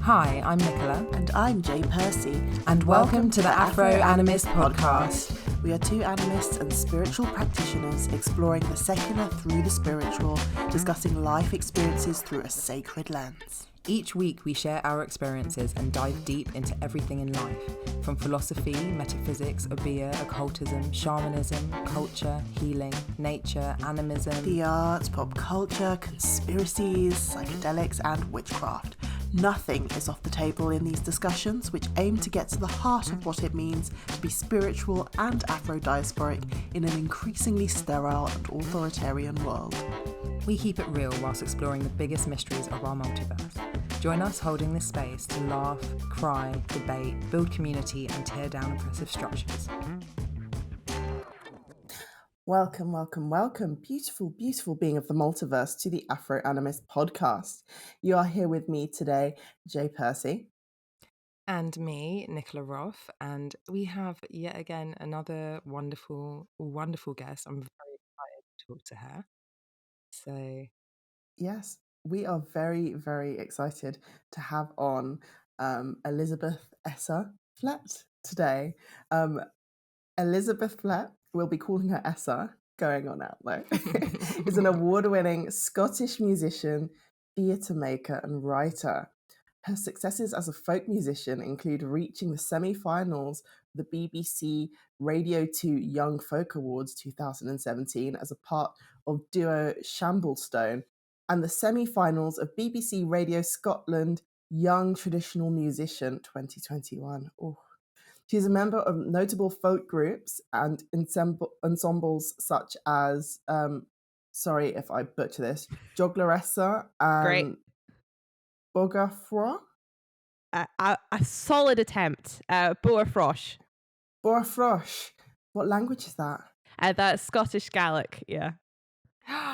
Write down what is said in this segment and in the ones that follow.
Hi, I'm Nicola. And I'm Jay Percy. And welcome to the Afro Animist podcast. We are two animists and spiritual practitioners exploring the secular through the spiritual, discussing life experiences through a sacred lens. Each week we share our experiences and dive deep into everything in life, from philosophy, metaphysics, obeah, occultism, shamanism, culture, healing, nature, animism, the arts, pop culture, conspiracies, psychedelics and witchcraft. Nothing is off the table in these discussions, which aim to get to the heart of what it means to be spiritual and Afro-diasporic in an increasingly sterile and authoritarian world. We keep it real whilst exploring the biggest mysteries of our multiverse. Join us holding this space to laugh, cry, debate, build community and tear down oppressive structures. Welcome, welcome, welcome, beautiful, beautiful being of the multiverse to the Afro Animist podcast. You are here with me today, Jay Percy. And me, Nicola Roth, and we have yet again another wonderful, wonderful guest. I'm very excited to talk to her. So, yes, we are very, very excited to have on Elisabeth Essa Flett today. Elisabeth Flett, we'll be calling her Essa, going on out though, is an award-winning Scottish musician, theatre maker and writer. Her successes as a folk musician include reaching the semi-finals of the BBC Radio 2 Young Folk Awards 2017 as a part of duo Shamblestone, and the semi-finals of BBC Radio Scotland Young Traditional Musician 2021. Oh. She's a member of notable folk groups and ensembles such as, sorry if I butcher this, Essa and Bogafrosh. A solid attempt. Boerfrosh. Boerfrosh. What language is that? That's Scottish Gaelic, yeah.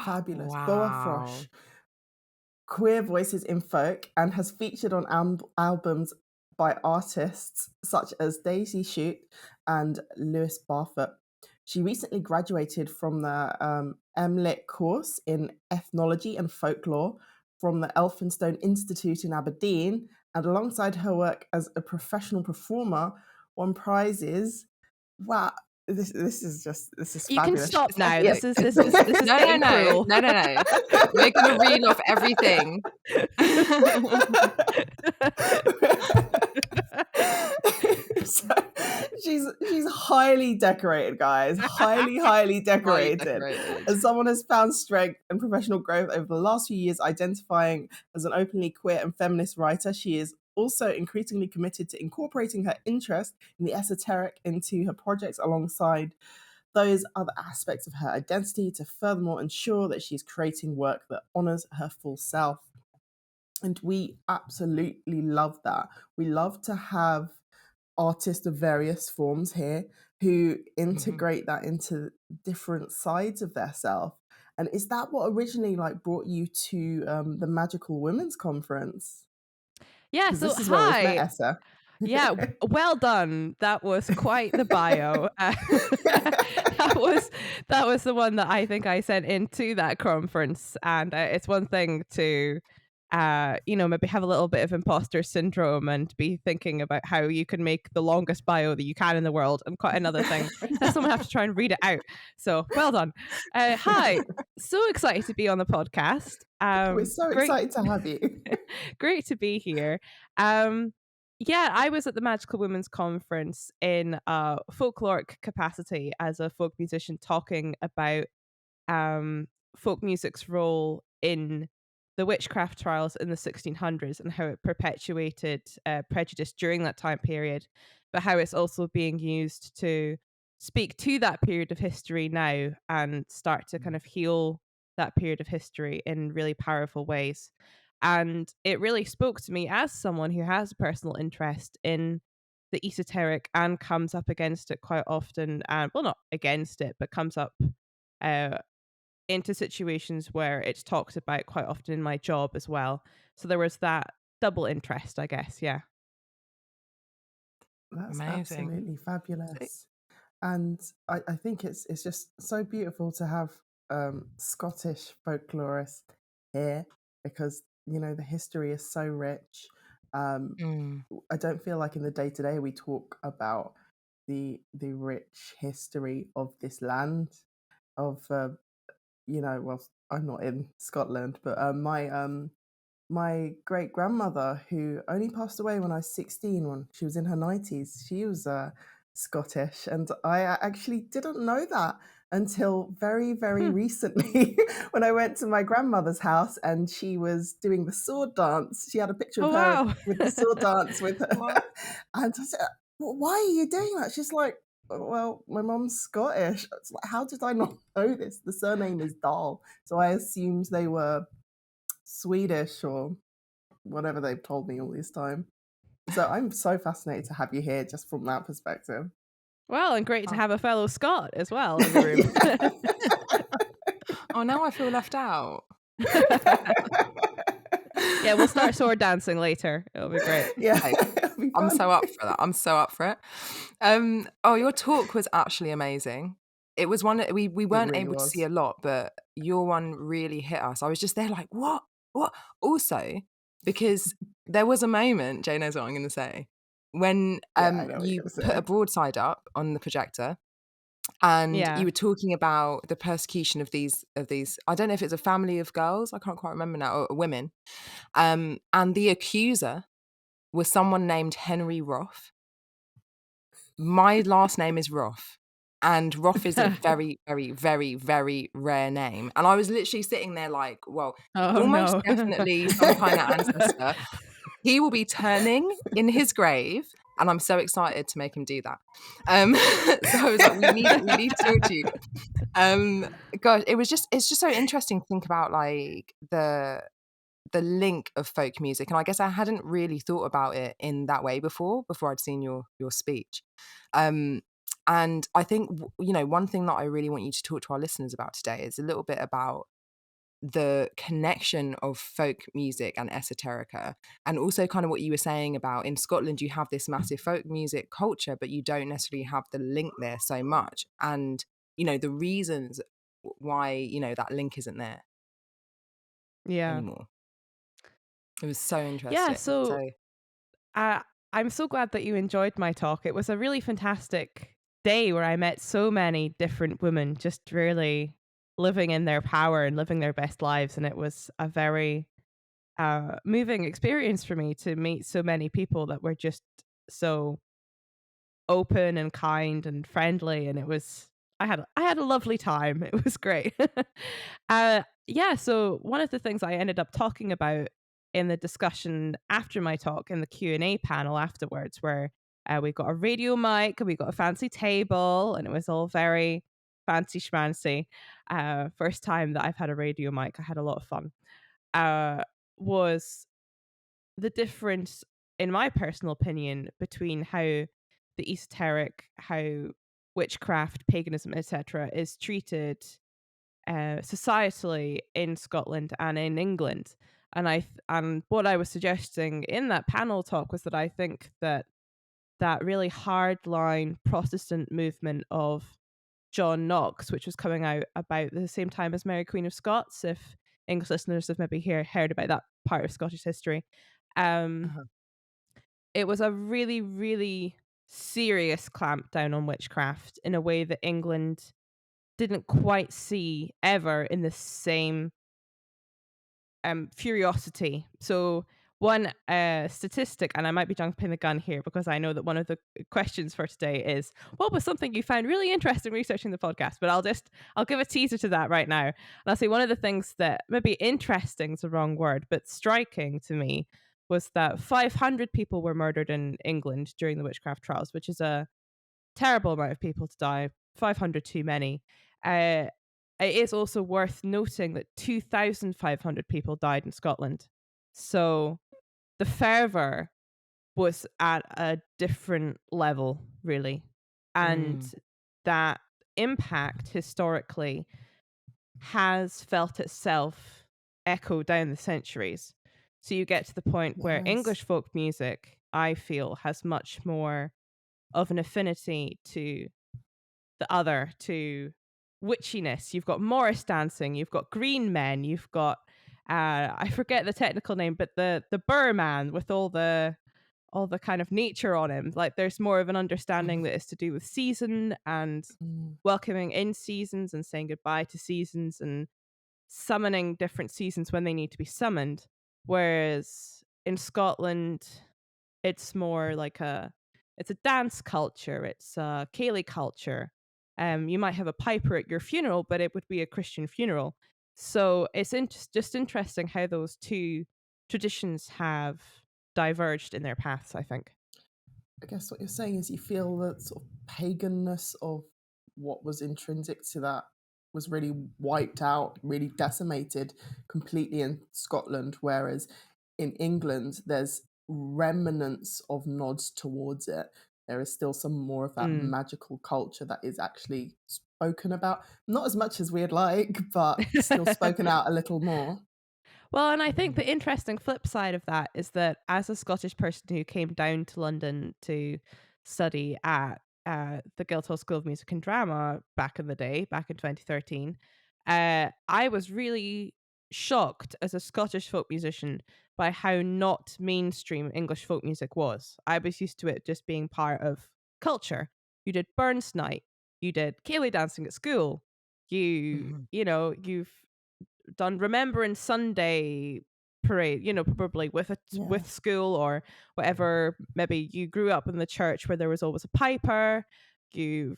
Fabulous. Wow. Boerfrosh. Queer voices in folk and has featured on albums by artists such as Daisy Shute and Lewis Barfoot. She recently graduated from the MLit course in Ethnology and Folklore from the Elphinstone Institute in Aberdeen, and alongside her work as a professional performer, won prizes. Wow. This is you fabulous. Can stop now. Yeah. This is getting cruel. No. We're gonna reel off everything. So she's highly decorated, guys. Highly decorated. As someone has found strength and professional growth over the last few years identifying as an openly queer and feminist writer, she is also increasingly committed to incorporating her interest in the esoteric into her projects alongside those other aspects of her identity to furthermore ensure that she's creating work that honours her full self. And we absolutely love that. We love to have artists of various forms here who integrate that into different sides of their self. And is that what originally brought you to the Magickal Women's Conference? Yeah, so this is where we've met Essa. Yeah, well done. That was quite the bio. That was the one that I think I sent into that conference, and it's one thing to maybe have a little bit of imposter syndrome and be thinking about how you can make the longest bio that you can in the world, and quite another thing that someone have to try and read it out. So well done. Hi, so excited to be on the podcast. We're so excited to have you. Great to be here. Yeah, I was at the Magickal Women's Conference in a folkloric capacity as a folk musician, talking about folk music's role in the witchcraft trials in the 1600s and how it perpetuated prejudice during that time period, but how it's also being used to speak to that period of history now and start to kind of heal that period of history in really powerful ways. And it really spoke to me as someone who has a personal interest in the esoteric and comes up against it quite often. Well, not against it, but comes up into situations where it's talked about quite often in my job as well. So there was that double interest, I guess. Yeah. That's amazing. Absolutely fabulous. And I think it's just so beautiful to have Scottish folklorists here, because the history is so rich. I don't feel like in the day to day we talk about the rich history of this land, of well, I'm not in Scotland, but my great grandmother, who only passed away when I was 16, when she was in her 90s, she was Scottish, and I actually didn't know that until very, very recently when I went to my grandmother's house and she was doing the sword dance. She had a picture Oh of her wow. with the sword dance with her. What? And I said, Why are you doing that?" She's like, "Well, my mom's Scottish." It's like, how did I not know this? The surname is Dahl. So I assumed they were Swedish or whatever they've told me all this time. So I'm so fascinated to have you here just from that perspective. Well, and great to have a fellow Scot as well in the room. Oh, now I feel left out. Yeah, we'll start sword dancing later. It'll be great. Yeah, Like, it'll be I'm fun. so up for that. I'm so up for it. Oh, your talk was actually amazing. It was one that we weren't really able to see was. a lot, but your one really hit us. I was just there like, what? Also, because there was a moment, Jay knows what I'm going to say, when Yeah, I know what you're you gonna put a say. broadside up on the projector, and Yeah. you were talking about the persecution of these I don't know if it's a family of girls, I can't quite remember now, or women, and the accuser was someone named Henry Roth. My last name is Roth, and Roth is a very, very, very, very rare name. And I was literally sitting there like, well, Oh almost no. definitely some kind of ancestor. He will be turning in his grave, and I'm so excited to make him do that. So I was like, we need to talk to you. Gosh, it's just so interesting to think about like the link of folk music, and I guess I hadn't really thought about it in that way before I'd seen your speech. And I think one thing that I really want you to talk to our listeners about today is a little bit about the connection of folk music and esoterica, and also kind of what you were saying about in Scotland you have this massive folk music culture, but you don't necessarily have the link there so much, and the reasons why that link isn't there Yeah. anymore. It was so Yeah, interesting. so So I'm so glad that you enjoyed my talk. It was a really fantastic day where I met so many different women just really living in their power and living their best lives. And it was a very moving experience for me to meet so many people that were just so open and kind and friendly. And it was, I had a lovely time. It was great. Yeah. So one of the things I ended up talking about in the discussion after my talk in the Q&A panel afterwards, where we got a radio mic and we got a fancy table and it was all very fancy schmancy. First time that I've had a radio mic, I had a lot of fun. Was the difference, in my personal opinion, between how the esoteric, how witchcraft, paganism, etc., is treated societally in Scotland and in England. And what I was suggesting in that panel talk was that I think that that really hardline Protestant movement of John Knox, which was coming out about the same time as Mary Queen of Scots, if English listeners have maybe heard about that part of Scottish history. uh-huh. It was a really, really serious clampdown on witchcraft in a way that England didn't quite see ever in the same furiosity. So one statistic, and I might be jumping the gun here because I know that one of the questions for today is, what was something you found really interesting researching the podcast? But I'll give a teaser to that right now. And I'll say one of the things that maybe interesting is the wrong word, but striking to me was that 500 people were murdered in England during the witchcraft trials, which is a terrible amount of people to die, 500 too many. It is also worth noting that 2,500 people died in Scotland. So the fervor was at a different level, really. And that impact historically has felt itself echo down the centuries. So you get to the point where Yes. English folk music, I feel, has much more of an affinity to the other, to witchiness. You've got Morris dancing, you've got green men, you've got I forget the technical name, but the Burr man with all the kind of nature on him. Like there's more of an understanding that is to do with season and welcoming in seasons and saying goodbye to seasons and summoning different seasons when they need to be summoned. Whereas in Scotland, it's more like it's a dance culture. It's a ceilidh culture. You might have a piper at your funeral, but it would be a Christian funeral. So it's just interesting how those two traditions have diverged in their paths, I think. I guess what you're saying is you feel that sort of paganness of what was intrinsic to that was really wiped out, really decimated completely in Scotland, whereas in England there's remnants of nods towards it. There is still some more of that magical culture that is actually spoken about, not as much as we'd like, but still spoken out a little more. Well, and I think the interesting flip side of that is that as a Scottish person who came down to London to study at the Guildhall School of Music and Drama back in the day, back in 2013, I was really shocked as a Scottish folk musician by how not mainstream English folk music was. I was used to it just being part of culture. You did Burns Night, you did ceilidh dancing at school, you've done Remembrance Sunday parade, probably with school or whatever. Maybe you grew up in the church where there was always a piper. You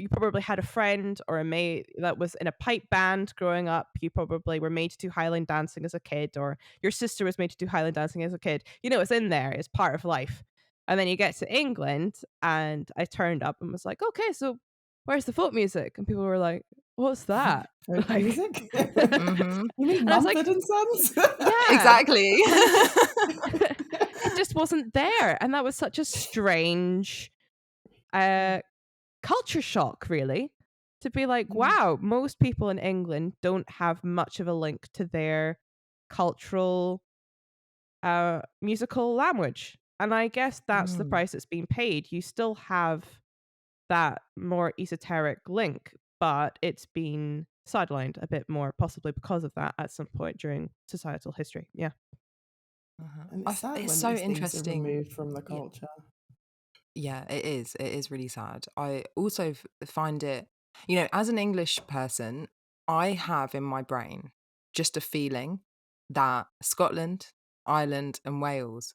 probably had a friend or a mate that was in a pipe band growing up. You probably were made to do Highland dancing as a kid, or your sister was made to do Highland dancing as a kid. It's in there. It's part of life. And then you get to England, and I turned up and was like, okay, so where's the folk music? And people were like, what's that? Folk Like, music? Mhm. You mean And I was like, Mumford and Sons? yeah, Exactly. it just wasn't there. And that was such a strange culture shock, really, to be like, wow, most people in England don't have much of a link to their cultural musical language. And I guess that's the price that's being paid. You still have that more esoteric link, but it's been sidelined a bit more, possibly because of that at some point during societal history. Yeah. And it's sad It's when so these things are interesting. removed from the culture. Yeah, it is. It is really sad. I also find it, as an English person, I have in my brain just a feeling that Scotland, Ireland, and Wales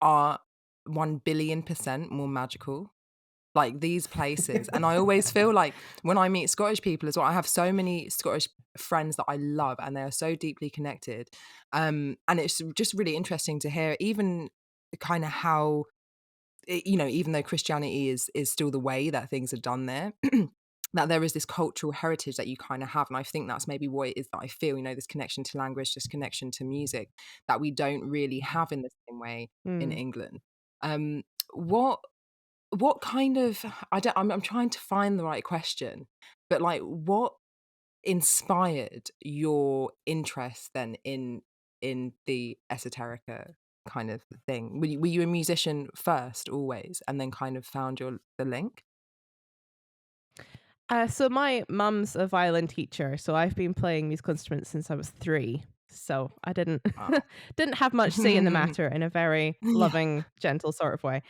are 1 billion% more magical. Like these places. And I always feel like when I meet Scottish people as well, I have so many Scottish friends that I love and they are so deeply connected. And it's just really interesting to hear even kind of how, even though Christianity is still the way that things are done there, that there is this cultural heritage that you kind of have. And I think that's maybe what it is that I feel, this connection to language, this connection to music that we don't really have in the same way in England. What kind of, I'm trying to find the right question, but like what inspired your interest then in the esoterica kind of thing? Were you a musician first always and then kind of found the link? So my mum's a violin teacher, so I've been playing musical instruments since I was 3. So I didn't Wow. didn't have much say in the matter in a very loving, gentle sort of way.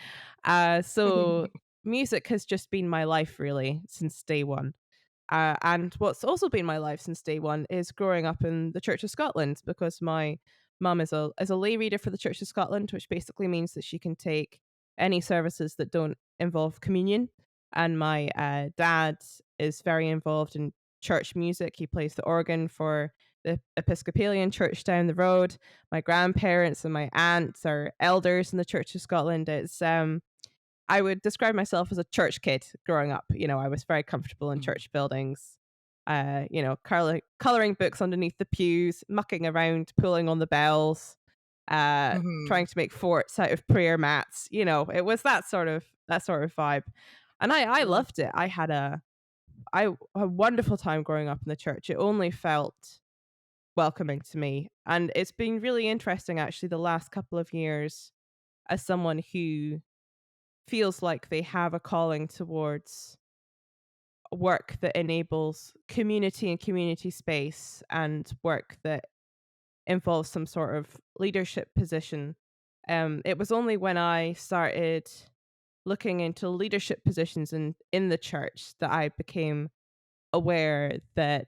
So music has just been my life really since day one. And what's also been my life since day one is growing up in the Church of Scotland, because my mum is a lay reader for the Church of Scotland, which basically means that she can take any services that don't involve communion. And my dad is very involved in church music. He plays the organ for the Episcopalian church down the road. My grandparents and my aunts are elders in the Church of Scotland. It's I would describe myself as a church kid growing up. I was very comfortable in church buildings, coloring books underneath the pews, mucking around, pulling on the bells, trying to make forts out of prayer mats. It was that sort of vibe. And I loved it. I had a wonderful time growing up in the church. It only felt welcoming to me. And it's been really interesting, actually, the last couple of years as someone who feels like they have a calling towards work that enables community and community space, and work that involves some sort of leadership position. It was only when I started looking into leadership positions in the church that I became aware that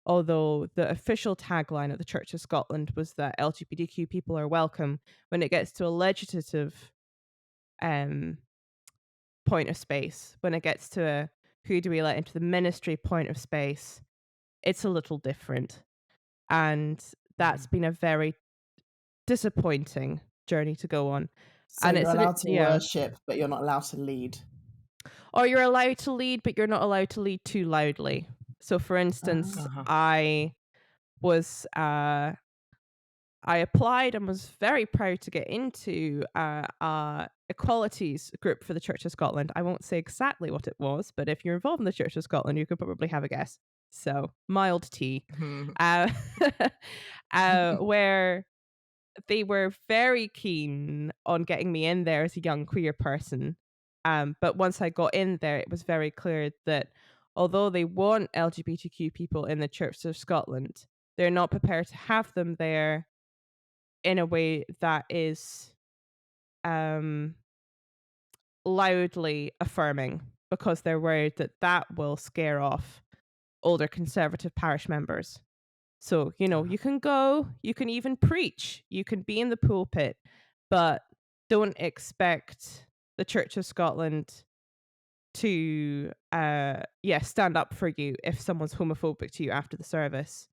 although the official tagline of the Church of Scotland was that LGBTQ people are welcome, when it gets to a legislative point of space, when it gets to a who do we let into the ministry point of space, it's a little different. And that's been a very disappointing journey to go on. So And you're it's allowed to worship, but you're not allowed to lead. Or you're allowed to lead, but you're not allowed to lead too loudly. So for instance, I was I applied and was very proud to get into equalities group for the Church of Scotland. I won't say exactly what it was, but if you're involved in the Church of Scotland, you could probably have a guess. So mild T, where they were very keen on getting me in there as a young queer person. But once I got in there, it was very clear that although they want LGBTQ people in the Church of Scotland, they're not prepared to have them there in a way that is loudly affirming, because they're worried that that will scare off older conservative parish members. So, you can go, you can even preach, you can be in the pulpit, but don't expect the Church of Scotland to stand up for you if someone's homophobic to you after the service,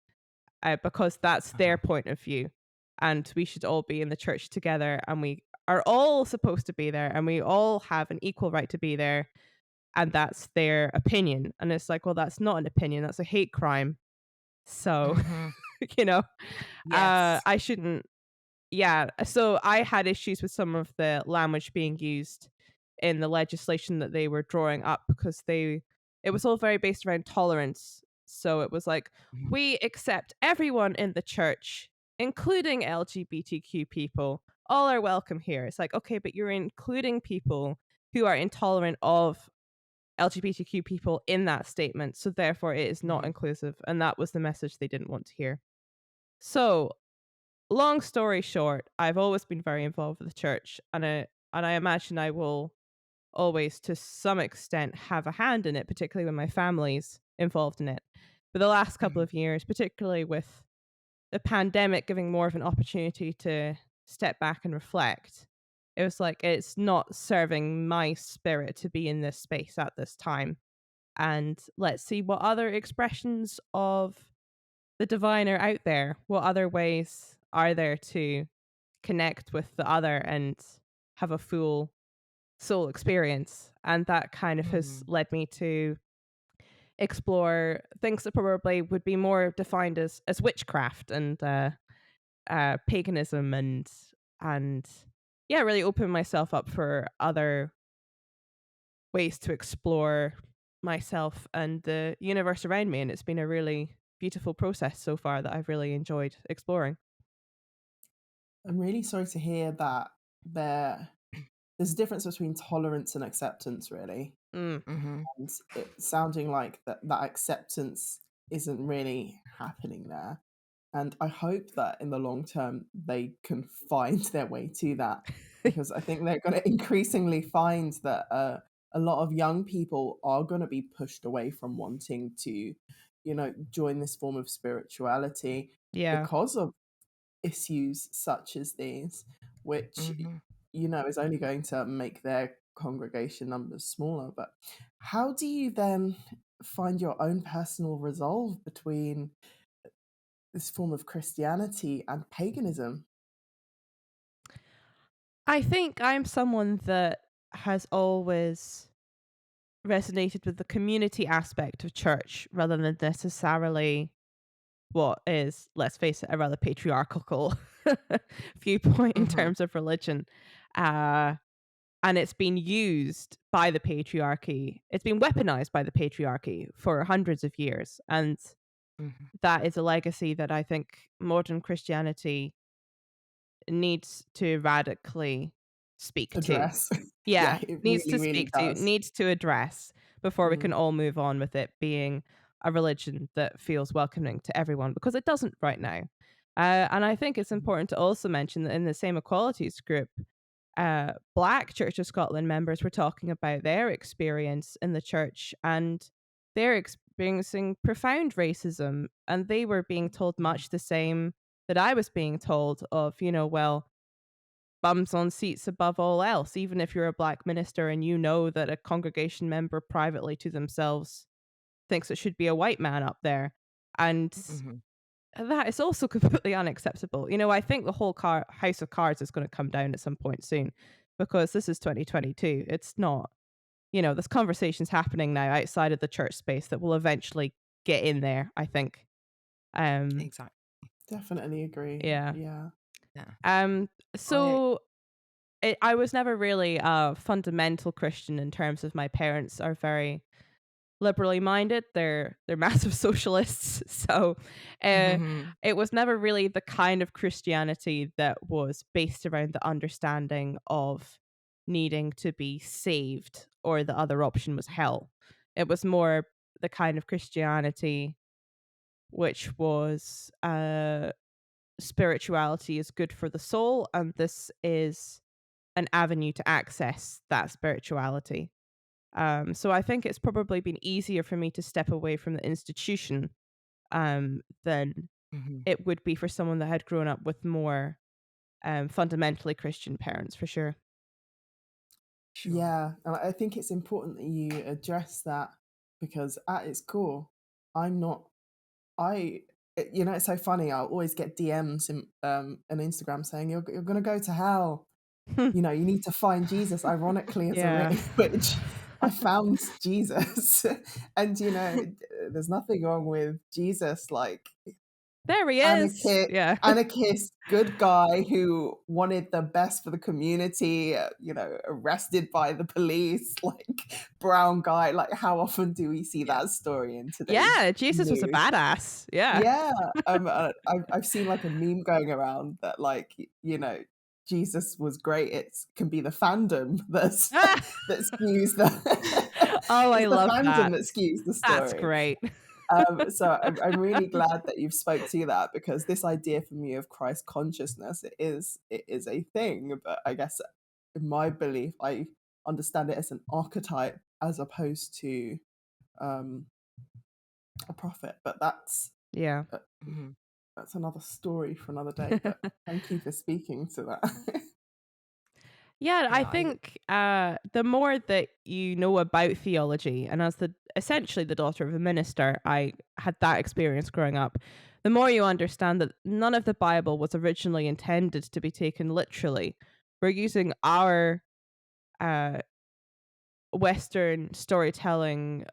because that's their point of view. And we should all be in the church together, and we are all supposed to be there, and we all have an equal right to be there, and that's their opinion. And it's like, well, that's not an opinion, that's a hate crime. So I shouldn't. So I had issues with some of the language being used in the legislation that they were drawing up, because it was all very based around tolerance. So it was like, we accept everyone in the church, including LGBTQ people. All are welcome here. It's like, okay, but you're including people who are intolerant of LGBTQ people in that statement. So therefore it is not inclusive. And that was the message they didn't want to hear. So long story short, I've always been very involved with the church, and I imagine I will always, to some extent, have a hand in it, particularly when my family's involved in it. But the last couple of years, particularly with the pandemic giving more of an opportunity to step back and reflect, it was like, it's not serving my spirit to be in this space at this time. And let's see what other expressions of the divine are out there. What other ways are there to connect with the other and have a full soul experience? And that kind of has led me to explore things that probably would be more defined as witchcraft and paganism, and really open myself up for other ways to explore myself and the universe around me. And it's been a really beautiful process so far that I've really enjoyed exploring. I'm really sorry to hear that there's a difference between tolerance and acceptance, really. And it's sounding like that acceptance isn't really happening there. And I hope that in the long term they can find their way to that, because I think they're going to increasingly find that a lot of young people are going to be pushed away from wanting to, join this form of spirituality because of issues such as these, which is only going to make their congregation numbers smaller. But how do you then find your own personal resolve between this form of Christianity and paganism? I think I'm someone that has always resonated with the community aspect of church rather than necessarily what is, let's face it, a rather patriarchal viewpoint in terms of religion. And it's been used by the patriarchy. It's been weaponized by the patriarchy for hundreds of years. And that is a legacy that I think modern Christianity needs to radically speak address. to. Yeah, it needs really, to really speak does. to, needs to address before we can all move on with it being a religion that feels welcoming to everyone, because it doesn't right now. And I think it's important to also mention that in the same equalities group, Black Church of Scotland members were talking about their experience in the church, and they're experiencing profound racism, and they were being told much the same that I was being told of, well, bums on seats above all else, even if you're a Black minister and you know that a congregation member privately to themselves thinks it should be a white man up there. And Mhm. that is also completely unacceptable. I think the whole house of cards is going to come down at some point soon, because this is 2022. It's not, this conversation's happening now outside of the church space that will eventually get in there, I think. Exactly. Definitely agree. Yeah. Yeah. So I was never really a fundamental Christian in terms of my parents are very liberally minded. They're massive socialists. So it was never really the kind of Christianity that was based around the understanding of needing to be saved, or the other option was hell. It was more the kind of Christianity which was spirituality is good for the soul, and this is an avenue to access that spirituality. So I think it's probably been easier for me to step away from the institution than it would be for someone that had grown up with more fundamentally Christian parents, for sure. Sure. Yeah, and I think it's important that you address that, because at its core, it's so funny. I'll always get DMs in on Instagram saying you're gonna go to hell. You need to find Jesus. Ironically, as Yeah. which I found Jesus, and there's nothing wrong with Jesus. Like, There he is. Yeah. anarchist, good guy who wanted the best for the community, arrested by the police, like brown guy. Like, how often do we see that story in today's Yeah, Jesus was a news? badass. Yeah. Yeah, I've seen like a meme going around that, like, Jesus was great. It can be the fandom that skews the Oh, I it's the love fandom that. that skews the That's story. great. So I'm really glad that you've spoke to that, because this idea for me of Christ consciousness, it is a thing, but I guess in my belief, I understand it as an archetype as opposed to a prophet. But that's Yeah. that's another story for another day. But thank you for speaking to that. Yeah, I think the more that you know about theology, and as essentially the daughter of a minister, I had that experience growing up, the more you understand that none of the Bible was originally intended to be taken literally. We're using our Western storytelling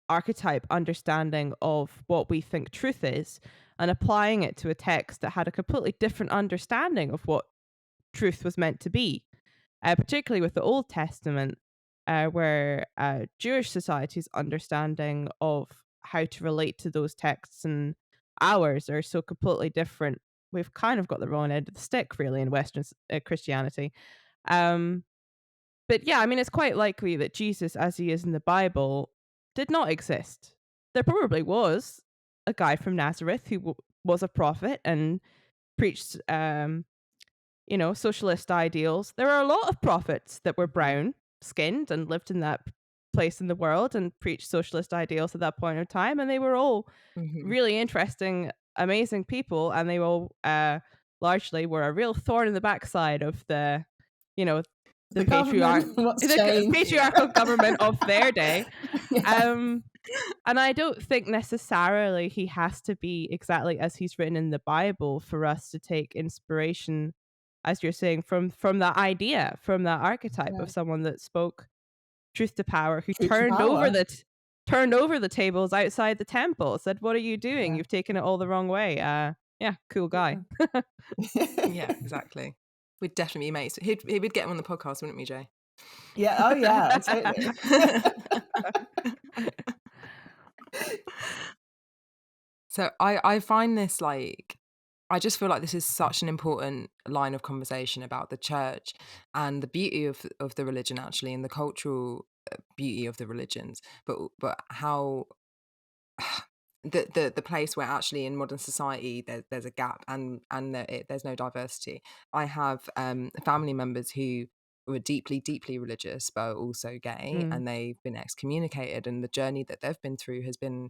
archetype understanding of what we think truth is, and applying it to a text that had a completely different understanding of what truth was meant to be. Particularly with the Old Testament, where Jewish society's understanding of how to relate to those texts and ours are so completely different. We've kind of got the wrong end of the stick, really, in Western Christianity. But yeah, I mean, it's quite likely that Jesus, as he is in the Bible, did not exist. There probably was a guy from Nazareth who was a prophet and preached socialist ideals. There are a lot of prophets that were brown skinned and lived in that place in the world and preached socialist ideals at that point in time. And they were all really interesting, amazing people. And they all largely were a real thorn in the backside of the patriarchal government of their day. Yeah. And I don't think necessarily he has to be exactly as he's written in the Bible for us to take inspiration, as you're saying, from that idea, from that archetype of someone that spoke truth to power, who turned over the tables outside the temple, said, "What are you doing? You've taken it all the wrong way." Yeah, cool guy. Yeah, exactly. We'd definitely be mates. We'd get him on the podcast, wouldn't we, Jay? Yeah. Oh, yeah. Totally. So I find this, like, I just feel like this is such an important line of conversation about the church and the beauty of the religion, actually, and the cultural beauty of the religions, but how the place where actually in modern society there's a gap and there's no diversity. I have family members who were deeply religious but are also gay, Mm. and they've been excommunicated, and the journey that they've been through has been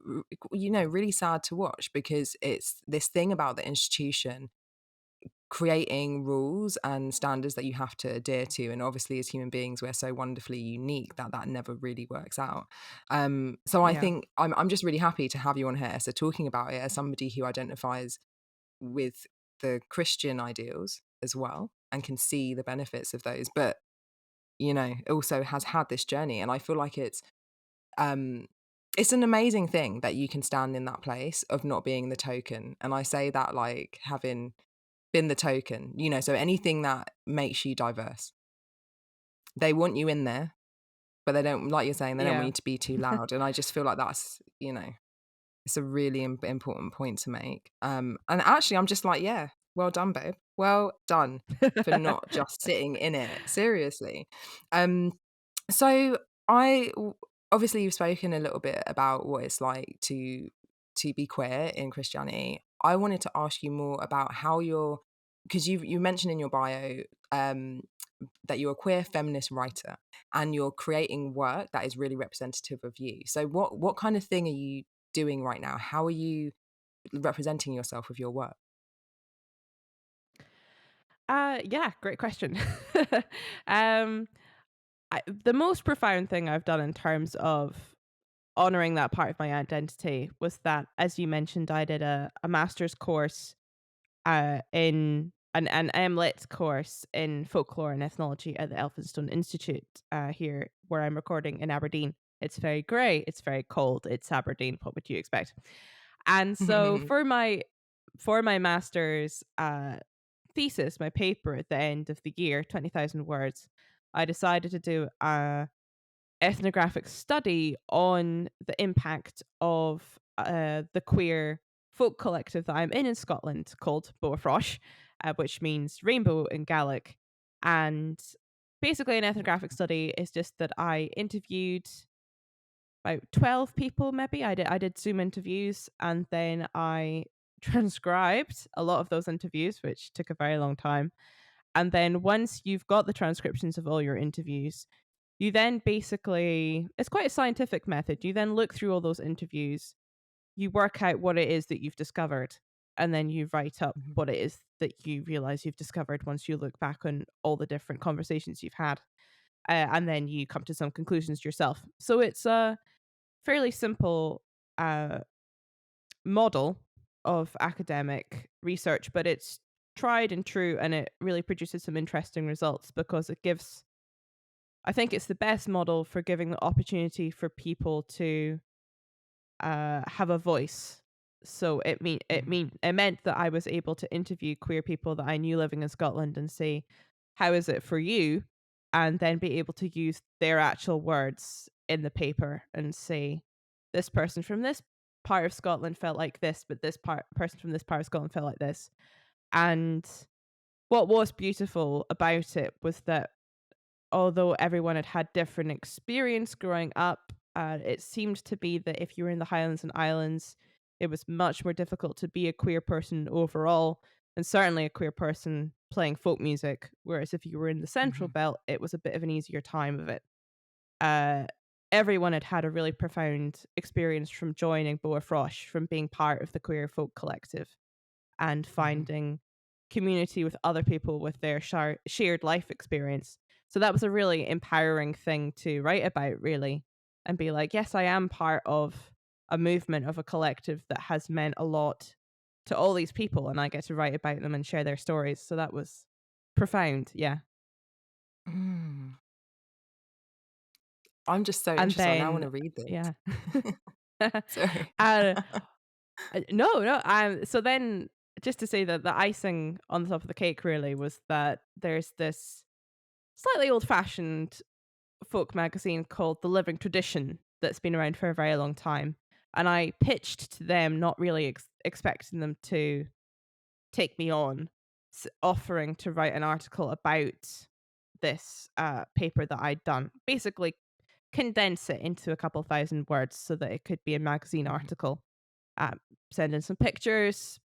really sad to watch, because it's this thing about the institution creating rules and standards that you have to adhere to, and obviously as human beings we're so wonderfully unique that never really works out. So I Yeah. think I'm just really happy to have you on here, so talking about it as somebody who identifies with the Christian ideals as well and can see the benefits of those, but also has had this journey. And I feel like um it's an amazing thing that you can stand in that place of not being the token, and I say that like having been the token, so anything that makes you diverse, they want you in there, but they don't, like you're saying, they don't want Yeah. you to be too loud. And I just feel like that's, it's a really important point to make. And actually, I'm just like, yeah, well done, babe. Well done for not just sitting in it. Seriously. Um, so obviously you've spoken a little bit about what it's like to be queer in Christianity. I wanted to ask you more about how because you mentioned in your bio that you're a queer feminist writer and you're creating work that is really representative of you. So what kind of thing are you doing right now? How are you representing yourself with your work? Yeah, great question. um the most profound thing I've done in terms of honoring that part of my identity was that, as you mentioned, I did a master's course in an MLit course in folklore and ethnology at the Elphinstone Institute here, where I'm recording in Aberdeen. It's very grey, it's very cold, it's Aberdeen. What would you expect? And so for my master's thesis, my paper at the end of the year, 20,000 words, I decided to do a ethnographic study on the impact of the queer folk collective that I'm in Scotland called Boafrosh, which means rainbow in Gaelic. And basically, an ethnographic study is just that I interviewed about 12 people, maybe. I did Zoom interviews, and then I transcribed a lot of those interviews, which took a very long time. And then once you've got the transcriptions of all your interviews, you then basically, it's quite a scientific method. You then look through all those interviews, you work out what it is that you've discovered, and then you write up what it is that you realize you've discovered once you look back on all the different conversations you've had. And then you come to some conclusions yourself. So it's a fairly simple uh, model of academic research, but it's tried and true, and it really produces some interesting results because it gives, I think it's the best model for giving the opportunity for people to have a voice. So it meant that I was able to interview queer people that I knew living in Scotland and say, how is it for you? And then be able to use their actual words in the paper and say, this person from this part of Scotland felt like this, but this person from this part of Scotland felt like this. And what was beautiful about it was that although everyone had had different experience growing up, it seemed to be that if you were in the Highlands and Islands, it was much more difficult to be a queer person overall, and certainly a queer person playing folk music. Whereas if you were in the Central Belt, it was a bit of an easier time of it. Uh, Everyone had had a really profound experience from joining Boa Frosh, from being part of the queer folk collective, and finding community with other people with their shared life experience. So that was a really empowering thing to write about, really, and be like, yes, I am part of a movement, of a collective that has meant a lot to all these people, and I get to write about them and share their stories. So that was profound, yeah. Mm. I'm just so And interested. I now want then, to read yeah. this. Sorry. uh, no. So then, just to say that the icing on the top of the cake really was that there's this slightly old-fashioned folk magazine called The Living Tradition that's been around for a very long time, and I pitched to them, not really expecting them to take me on, offering to write an article about this paper that I'd done. Basically, condense it into a couple thousand words so that it could be a magazine article, send in some pictures,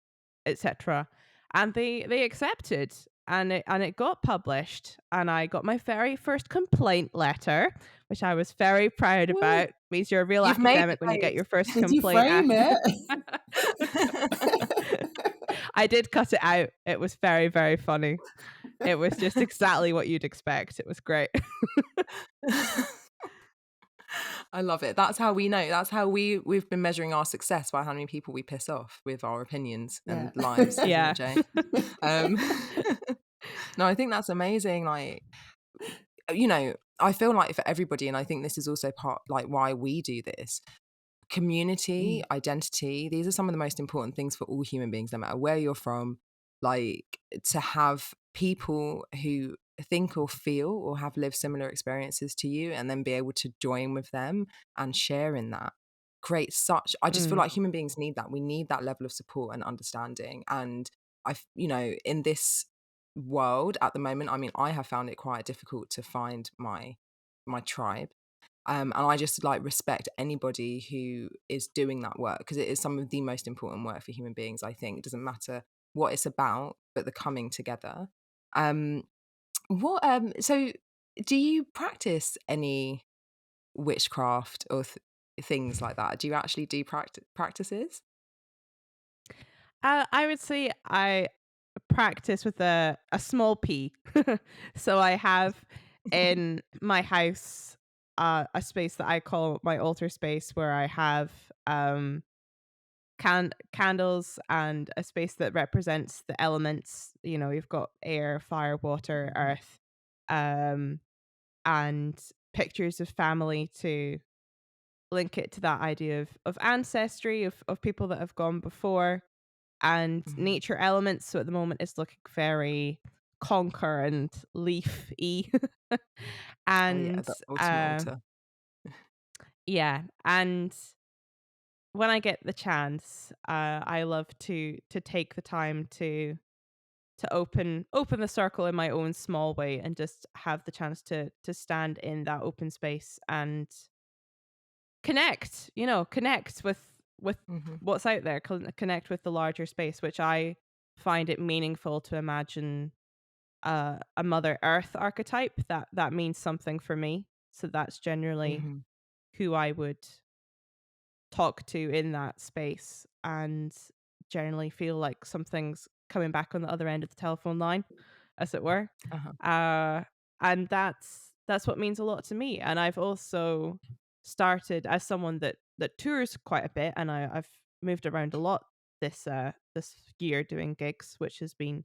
etc. And they accepted, and it got published, and I got my very first complaint letter, which I was very proud Woo. about. Means you're a real You've made academic when you get your first Did you complaint. frame it? I did cut it out. It was very, very funny. It was just exactly what you'd expect. It was great. I love it. That's how we know. That's how we've been measuring our success, by how many people we piss off with our opinions and lives. Yeah. Isn't it, Jay? No, I think that's amazing. Like, you know, I feel like for everybody, and I think this is also part like why we do this, community, identity, these are some of the most important things for all human beings, no matter where you're from. Like, to have people who think or feel or have lived similar experiences to you, and then be able to join with them and share in that, creates such, I just feel like human beings need that. We need that level of support and understanding. And you know, in this world at the moment, I mean, I have found it quite difficult to find my tribe. And I just like respect anybody who is doing that work, because it is some of the most important work for human beings. I think it doesn't matter what it's about, but the coming together. So do you practice any witchcraft or things like that? Do you actually do practices? I would say I practice with a small p. So I have in my house a space that I call my altar space, where I have candles and a space that represents the elements. You know, you've got air, fire, water, earth, and pictures of family to link it to that idea of ancestry, of people that have gone before, and nature elements. So at the moment it's looking very conquer and leaf-y. And the ultimate altar. yeah, and when I get the chance, I love to take the time to open the circle in my own small way, and just have the chance to stand in that open space and connect with what's out there, connect with the larger space, which I find it meaningful to imagine a Mother Earth archetype that means something for me. So that's generally who I would talk to in that space, and generally feel like something's coming back on the other end of the telephone line, as it were. And that's what means a lot to me. And I've also started, as someone that tours quite a bit, and I've moved around a lot this year doing gigs, which has been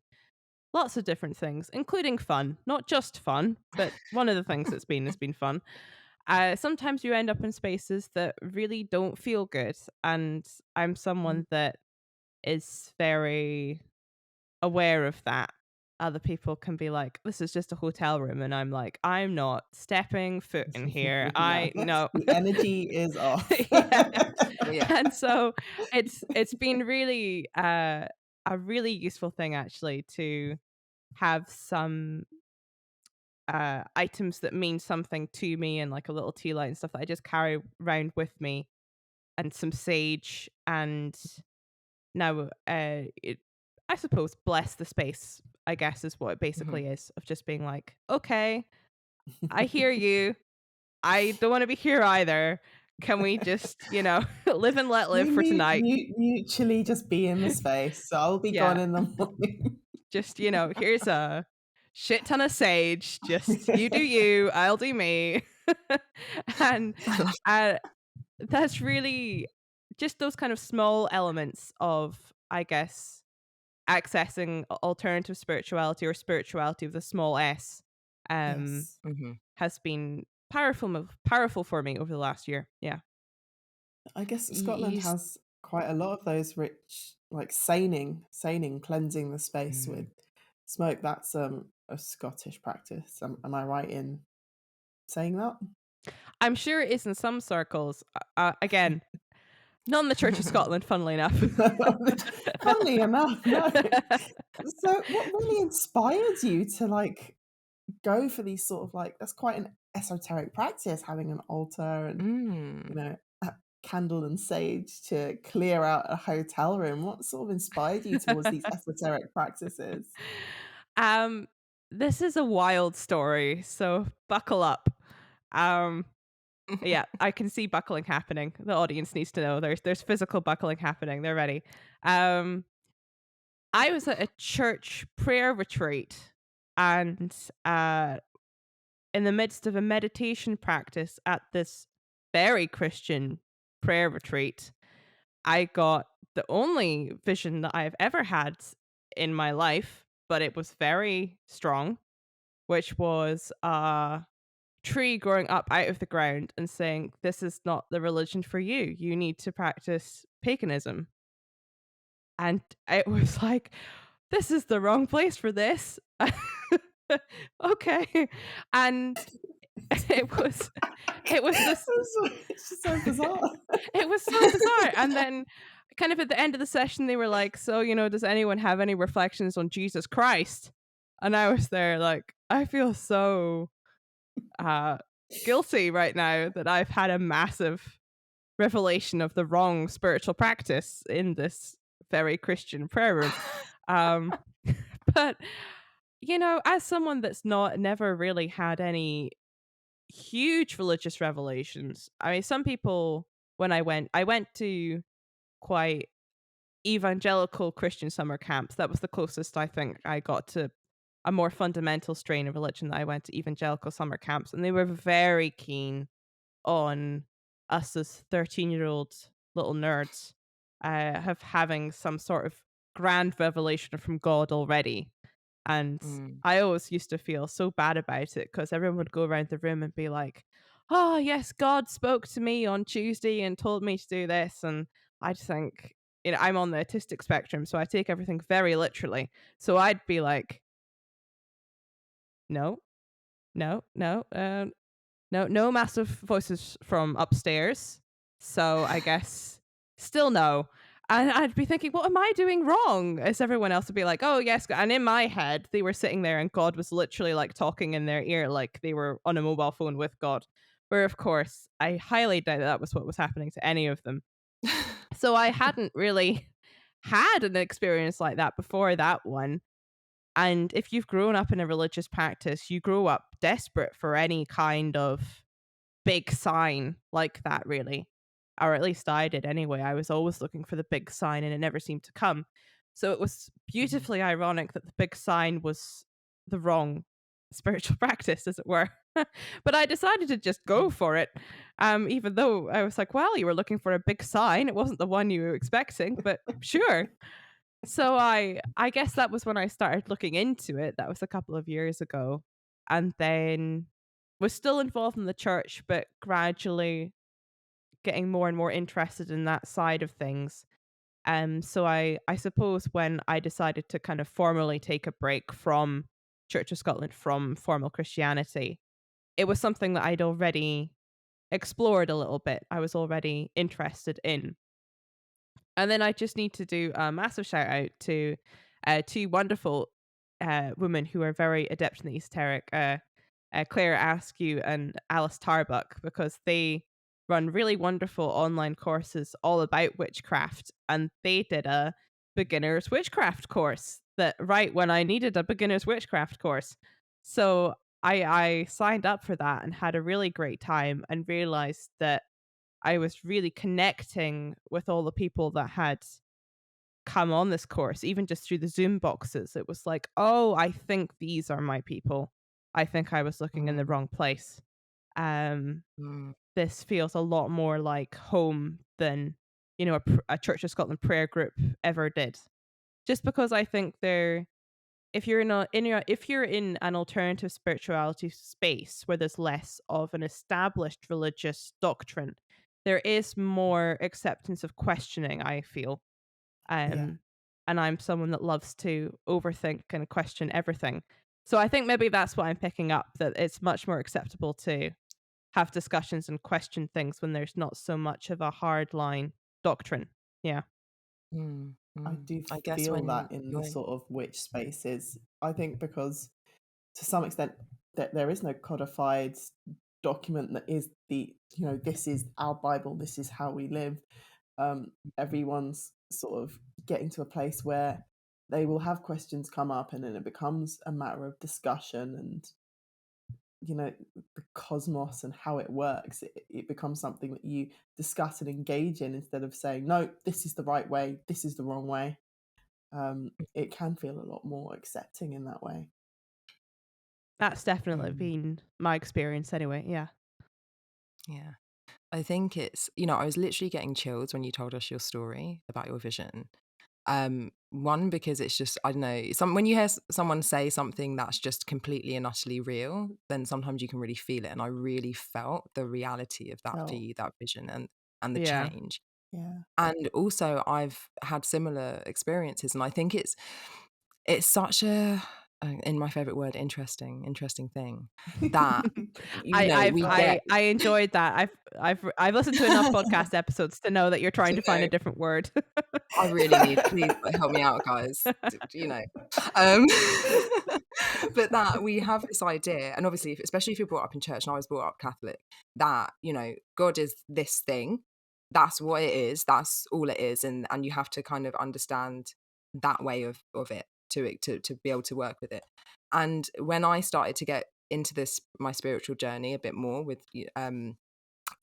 lots of different things, including fun. Not just fun, but one of the things has been fun. Sometimes you end up in spaces that really don't feel good, and I'm someone that is very aware of that. Other people can be like, this is just a hotel room, and I'm like, I'm not stepping foot in here. I know the energy is off. And so it's been really a really useful thing, actually, to have some items that mean something to me, and like a little tea light and stuff that I just carry around with me, and some sage, and now I suppose bless the space, I guess, is what it basically is, of just being like, okay, I hear you. I don't want to be here either. Can we just, live and let live for tonight? Mutually just be in the space. So I'll be gone in the morning. Just, here's a shit ton of sage. Just you do you, I'll do me. And that's really just those kind of small elements of, I guess, accessing alternative spirituality, or spirituality with a small s, has been powerful for me over the last year. Yeah. I guess Scotland has quite a lot of those rich, like saning, cleansing the space with smoke. That's a Scottish practice. Am I right in saying that? I'm sure it is in some circles. Again, not in the Church of Scotland, funnily enough. Funnily enough, no. So what really inspired you to like go for these sort of like, that's quite an esoteric practice, having an altar and, you Mm. know, candle and sage to clear out a hotel room. What sort of inspired you towards these esoteric practices? Um, this is a wild story, so buckle up. Um, yeah, I can see buckling happening. The audience needs to know there's physical buckling happening. They're ready. Um, I was at a church prayer retreat, and in the midst of a meditation practice at this very Christian prayer retreat, I got the only vision that I've ever had in my life, but it was very strong, which was a tree growing up out of the ground and saying, "This is not the religion for you. You need to practice paganism." And it was like, this is the wrong place for this. Okay. And it was this It's just so bizarre. it was so bizarre. And then kind of at the end of the session they were like, "So, does anyone have any reflections on Jesus Christ?" And I was there like, I feel so guilty right now that I've had a massive revelation of the wrong spiritual practice in this very Christian prayer room. Um, but as someone that's never really had any huge religious revelations, I mean, some people when I went to quite evangelical Christian summer camps. That was the closest I think I got to a more fundamental strain of religion. That I went to evangelical summer camps, and they were very keen on us as 13-year-old little nerds having some sort of grand revelation from God already. And Mm. I always used to feel so bad about it because everyone would go around the room and be like, "Oh, yes, God spoke to me on Tuesday and told me to do this." And I'd think, I'm on the autistic spectrum, so I take everything very literally. So I'd be like, no, no, no, no massive voices from upstairs. So I guess still no. And I'd be thinking, what am I doing wrong? As everyone else would be like, oh, yes. And in my head, they were sitting there and God was literally like talking in their ear like they were on a mobile phone with God. Where, of course, I highly doubt that was what was happening to any of them. So I hadn't really had an experience like that before that one. And if you've grown up in a religious practice, you grow up desperate for any kind of big sign like that, really. Or at least I did anyway. I was always looking for the big sign and it never seemed to come. So it was beautifully ironic that the big sign was the wrong spiritual practice, as it were. But I decided to just go for it. Even though I was like, well, you were looking for a big sign. It wasn't the one you were expecting, but sure. So I guess that was when I started looking into it. That was a couple of years ago. And then was still involved in the church, but gradually getting more and more interested in that side of things. So I suppose when I decided to kind of formally take a break from Church of Scotland, from formal Christianity, it was something that I'd already explored a little bit. I was already interested in. And then I just need to do a massive shout out to two wonderful women who are very adept in the esoteric, Claire Askew and Alice Tarbuck, because they run really wonderful online courses all about witchcraft. And they did a beginner's witchcraft course that right when I needed a beginner's witchcraft course. So I signed up for that and had a really great time and realized that I was really connecting with all the people that had come on this course, even just through the Zoom boxes. It was like, oh, I think these are my people. I think I was looking in the Mm. wrong place. Um, Mm. this feels a lot more like home than, a Church of Scotland prayer group ever did. Just because I think if you're if you're in an alternative spirituality space where there's less of an established religious doctrine, there is more acceptance of questioning, I feel. Yeah. And I'm someone that loves to overthink and question everything. So I think maybe that's what I'm picking up, that it's much more acceptable to have discussions and question things when there's not so much of a hard line doctrine. Yeah. Mm. I Mm. do I guess feel when that in the you're sort of witch spaces. I think because to some extent that there is no codified document that is this is our Bible, this is how we live. Everyone's sort of getting to a place where they will have questions come up, and then it becomes a matter of discussion, and the cosmos and how it works, it becomes something that you discuss and engage in, instead of saying, no, this is the right way, this is the wrong way. It can feel a lot more accepting in that way. That's definitely been my experience anyway. Yeah. Yeah. I think it's, I was literally getting chills when you told us your story about your vision. One, because it's just, I don't know, when you hear someone say something that's just completely and utterly real, then sometimes you can really feel it. And I really felt the reality of that for you, that vision and the Yeah. change. Yeah. And also I've had similar experiences, and I think it's such a, in my favorite word, interesting thing that I enjoyed that. I've listened to enough podcast episodes to know that you're trying to find a different word. I really need, please help me out, guys. Um, but that we have this idea, and obviously, especially if you're brought up in church, and I was brought up Catholic, that God is this thing. That's what it is. That's all it is, and you have to kind of understand that way of it to be able to work with it. And when I started to get into my spiritual journey a bit more with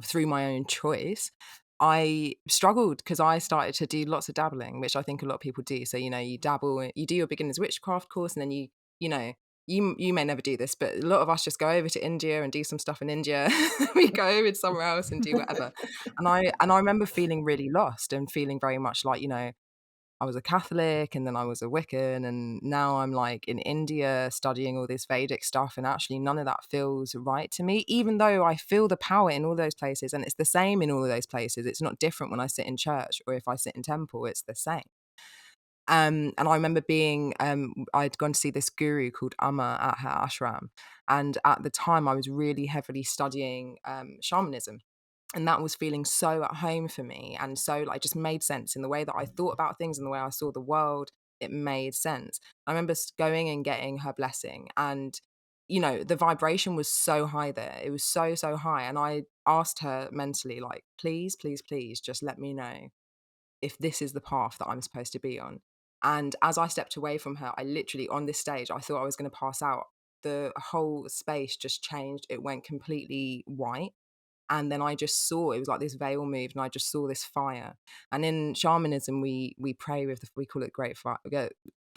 through my own choice, I struggled because I started to do lots of dabbling, which I think a lot of people do. So, you dabble, you do your beginner's witchcraft course, and then you may never do this, but a lot of us just go over to India and do some stuff in India. We go over to somewhere else and do whatever. And I remember feeling really lost and feeling very much like, I was a Catholic, and then I was a Wiccan, and now I'm like in India studying all this Vedic stuff, and actually none of that feels right to me, even though I feel the power in all those places, and it's the same in all of those places. It's not different when I sit in church or if I sit in temple, it's the same. And I remember I'd gone to see this guru called Amma at her ashram, and at the time I was really heavily studying shamanism. And that was feeling so at home for me, and so like just made sense in the way that I thought about things and the way I saw the world. It made sense. I remember going and getting her blessing, and the vibration was so high there. It was so high, and I asked her mentally, like, please, please, please, just let me know if this is the path that I'm supposed to be on. And as I stepped away from her, I literally, on this stage, I thought I was going to pass out. The whole space just changed. It went completely white. And then I just saw, it was like this veil moved, and I just saw this fire. And in shamanism, we pray with, we call it great fire, the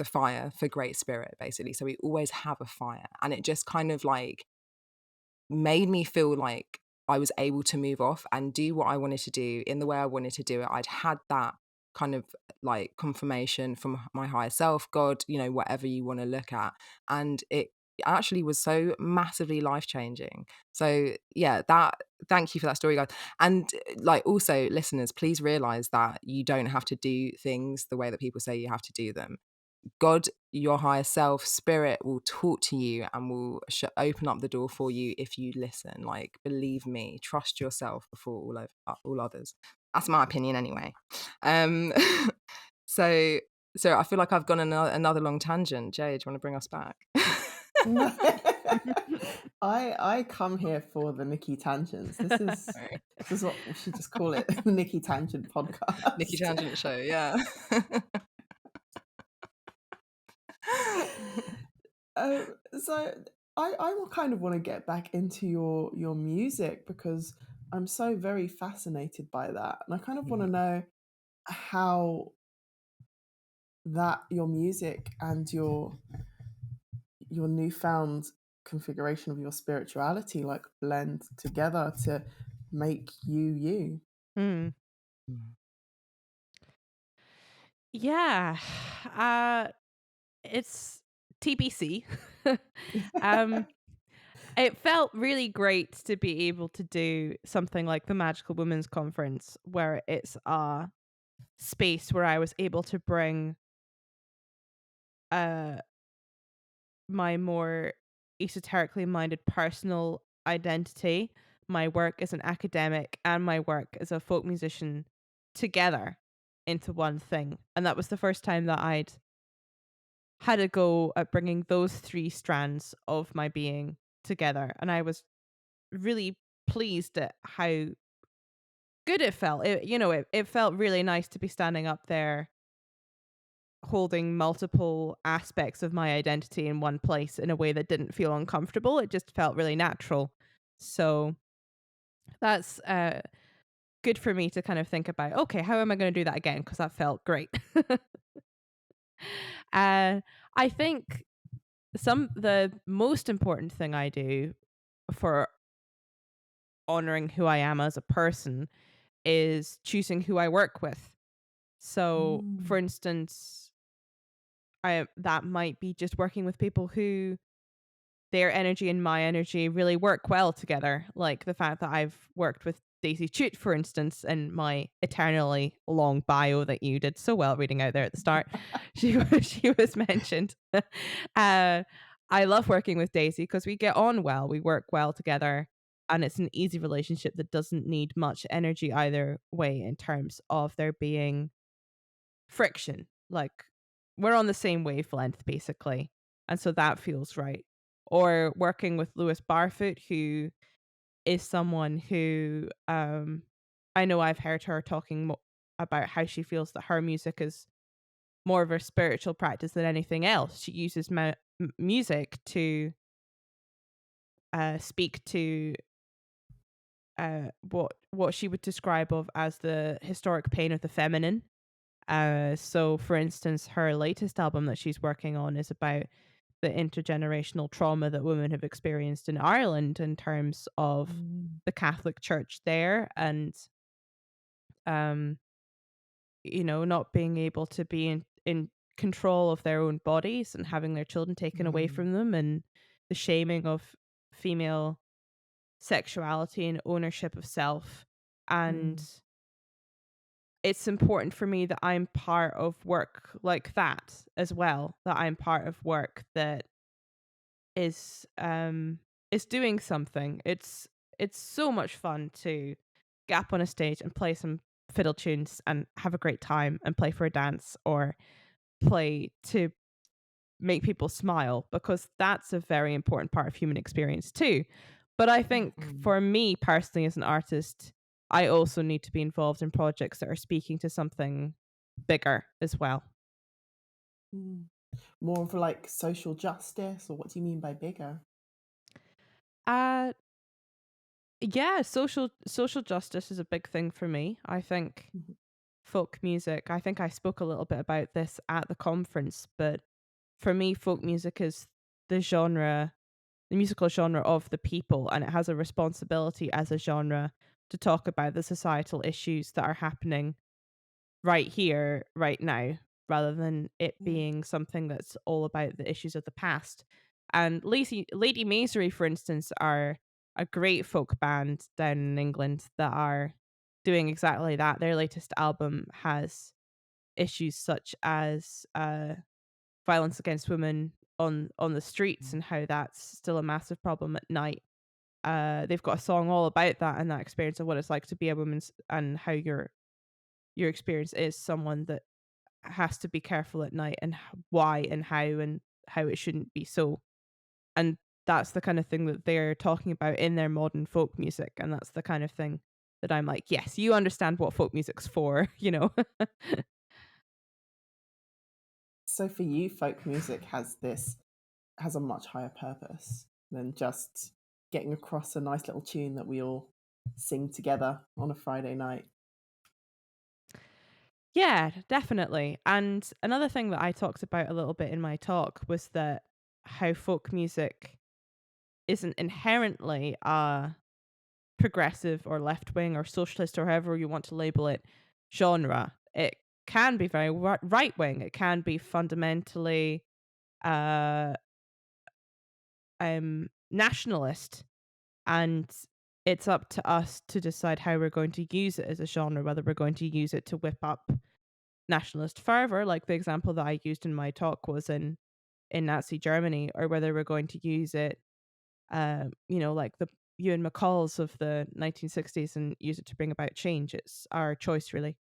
fire for great spirit, basically. So we always have a fire. And it just kind of like made me feel like I was able to move off and do what I wanted to do in the way I wanted to do it. I'd had that kind of like confirmation from my higher self, God, whatever you want to look at. And it actually was so massively life-changing. So yeah, thank you for that story, guys. And like, also, listeners, please realize that you don't have to do things the way that people say you have to do them. God, your higher self, spirit will talk to you and will open up the door for you if you listen. Like, believe me, trust yourself before all others. That's my opinion anyway. So I feel like I've gone another long tangent. Jay, do you want to bring us back? I come here for the Nikki tangents. This is what we should just call it, the Nikki Tangent podcast. Nikki Tangent Show, yeah. So I will kind of want to get back into your music, because I'm so very fascinated by that, and I kind of want to know how that your music and your newfound configuration of your spirituality like blend together to make you. Yeah. It's TBC. It felt really great to be able to do something like the Magical Women's Conference, where it's a space where I was able to bring my more esoterically minded personal identity, my work as an academic and my work as a folk musician together into one thing. And that was the first time that I'd had a go at bringing those three strands of my being together, and I was really pleased at how good it felt. It felt really nice to be standing up there holding multiple aspects of my identity in one place in a way that didn't feel uncomfortable. It just felt really natural. So that's good for me to kind of think about, okay, how am I going to do that again? Because that felt great. I think the most important thing I do for honoring who I am as a person is choosing who I work with. So, for instance, that might be just working with people who their energy and my energy really work well together. Like the fact that I've worked with Daisy Chute, for instance, in my eternally long bio that you did so well reading out there at the start. she was mentioned. I love working with Daisy because we get on well, we work well together, and it's an easy relationship that doesn't need much energy either way in terms of there being friction. Like we're on the same wavelength basically, and so that feels right. Or working with Lewis Barfoot, who is someone who I know I've heard her talking about how she feels that her music is more of a spiritual practice than anything else. She uses music to speak to what she would describe of as the historic pain of the feminine. So for instance, her latest album that she's working on is about the intergenerational trauma that women have experienced in Ireland in terms of the Catholic Church there, and not being able to be in control of their own bodies and having their children taken away from them, and the shaming of female sexuality and ownership of self. And it's important for me that I'm part of work like that as well, that I'm part of work that is doing something. It's so much fun to get up on a stage and play some fiddle tunes and have a great time and play for a dance or play to make people smile, because that's a very important part of human experience too. But I think for me personally as an artist, I also need to be involved in projects that are speaking to something bigger as well. More of like social justice, or what do you mean by bigger? Yeah, social justice is a big thing for me. I think folk music, I think I spoke a little bit about this at the conference, but for me, folk music is the musical genre of the people, and it has a responsibility as a genre to talk about the societal issues that are happening right here, right now, rather than it being something that's all about the issues of the past. And Lady Masery, for instance, are a great folk band down in England that are doing exactly that. Their latest album has issues such as violence against women on the streets and how that's still a massive problem at night. They've got a song all about that and that experience of what it's like to be a woman, and how your experience is someone that has to be careful at night, and why and how it shouldn't be so. And that's the kind of thing that they're talking about in their modern folk music, and that's the kind of thing that I'm like, yes, you understand what folk music's for. So for you, folk music has a much higher purpose than just getting across a nice little tune that we all sing together on a Friday night. Yeah, definitely. And another thing that I talked about a little bit in my talk was that how folk music isn't inherently progressive or left wing or socialist or however you want to label it genre. It can be very right wing. It can be fundamentally nationalist, and it's up to us to decide how we're going to use it as a genre, whether we're going to use it to whip up nationalist fervor, like the example that I used in my talk was in Nazi Germany, or whether we're going to use it, like the Ewan McCalls of the 1960s, and use it to bring about change. It's our choice, really.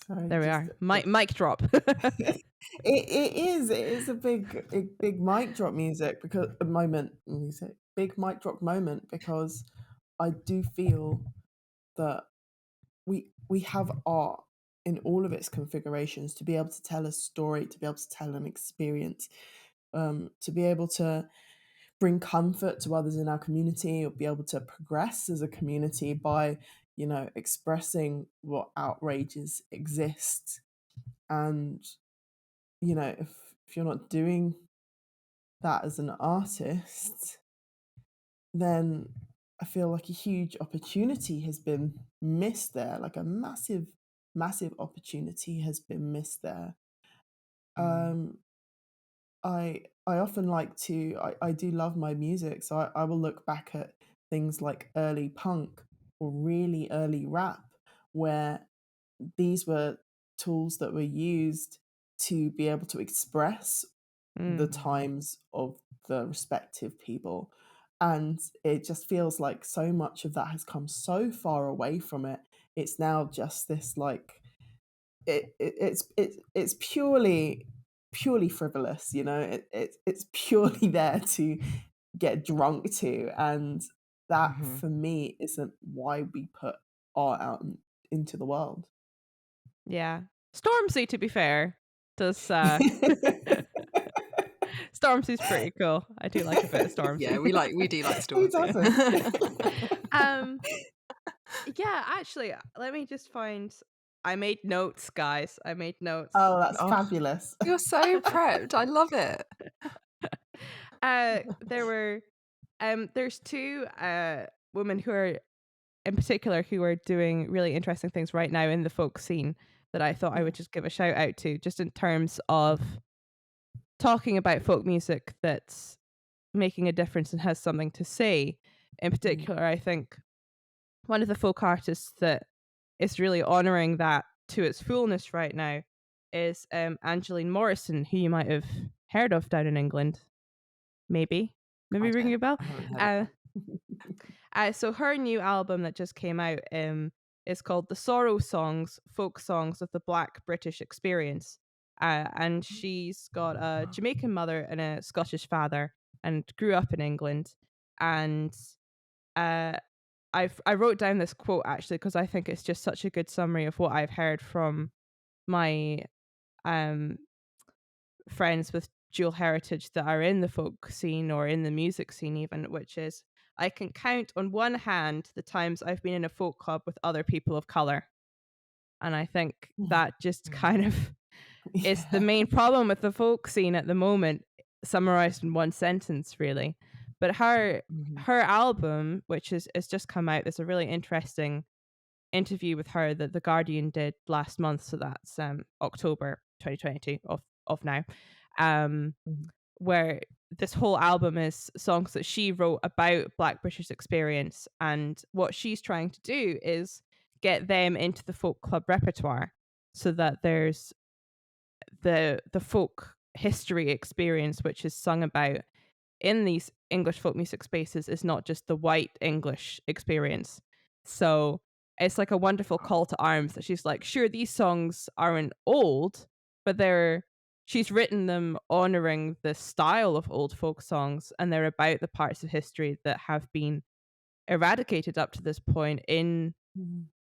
Sorry, There we just are. Mic drop. it is a big mic drop music because big mic drop moment, because I do feel that we have art in all of its configurations to be able to tell a story, to be able to tell an experience, to be able to bring comfort to others in our community, or be able to progress as a community by, expressing what outrages exist. And, if you're not doing that as an artist, then I feel like a huge opportunity has been missed there, like a massive, massive opportunity has been missed there. Um, I often like to I do love my music, so I will look back at things like early punk or really early rap, where these were tools that were used to be able to express the times of the respective people. And it just feels like so much of that has come so far away from it. It's now just this like it's purely frivolous, it's purely there to get drunk to, and that for me isn't why we put art out into the world. Yeah. Stormzy, to be fair, does Stormzy's pretty cool. I do like a bit of Stormzy. Yeah, we do like Who Stormzy. doesn't? Yeah, actually, let me just find. I made notes, guys. I made notes. Oh, that's fabulous. You're so prepped. I love it. There's two women who are in particular who are doing really interesting things right now in the folk scene that I thought I would just give a shout out to, just in terms of talking about folk music that's making a difference and has something to say. In particular, I think one of the folk artists that is really honouring that to its fullness right now is Angeline Morrison, who you might have heard of down in England. Maybe ringing a bell. So her new album that just came out is called The Sorrow Songs, Folk Songs of the Black British Experience. And she's got a Jamaican mother and a Scottish father and grew up in England. And I wrote down this quote actually because I think it's just such a good summary of what I've heard from my friends with dual heritage that are in the folk scene or in the music scene even, which is, I can count on one hand the times I've been in a folk club with other people of color. And I think that just kind of is the main problem with the folk scene at the moment, summarized in one sentence, really. But her album, which is just come out, there's a really interesting interview with her that The Guardian did last month. So that's October 2022 of now, where this whole album is songs that she wrote about Black British experience, and what she's trying to do is get them into the folk club repertoire so that there's the folk history experience which is sung about in these English folk music spaces is not just the white English experience. So it's like a wonderful call to arms that she's like, sure, these songs aren't old, but she's written them honoring the style of old folk songs, and they're about the parts of history that have been eradicated up to this point in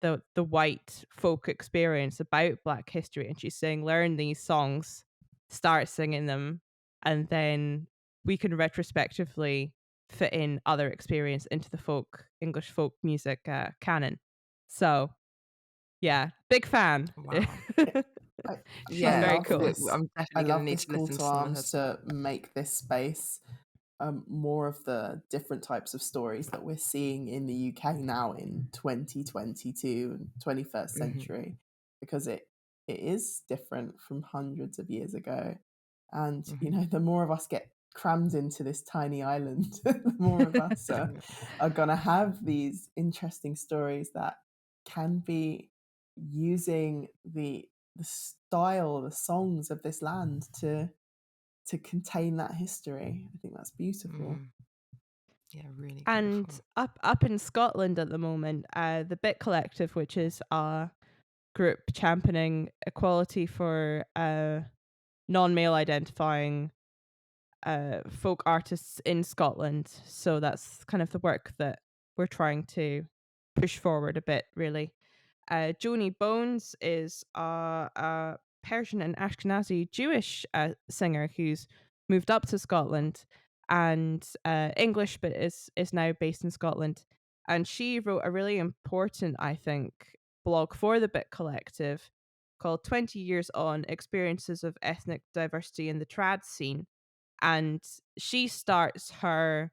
the white folk experience about Black history. And she's saying, learn these songs, start singing them, and then we can retrospectively fit in other experience into the English folk music canon. So yeah, big fan. Wow. She's very cool. I'm definitely going to need to listen to some of her stuff. To make this space more of the different types of stories that we're seeing in the UK now in 2022 and 21st century, because it is different from hundreds of years ago. And the more of us get crammed into this tiny island, the more of us are going to have these interesting stories that can be using the style, the songs of this land to contain that history. I think that's beautiful. Yeah, really beautiful. And up in Scotland at the moment, the Bit Collective, which is a group championing equality for non-male identifying folk artists in Scotland. So that's kind of the work that we're trying to push forward a bit, really. Joni Bones is a Persian and Ashkenazi Jewish singer who's moved up to Scotland and English, but is now based in Scotland. And she wrote a really important, I think, blog for the Bit Collective called 20 Years On, Experiences of Ethnic Diversity in the Trad Scene. And she starts her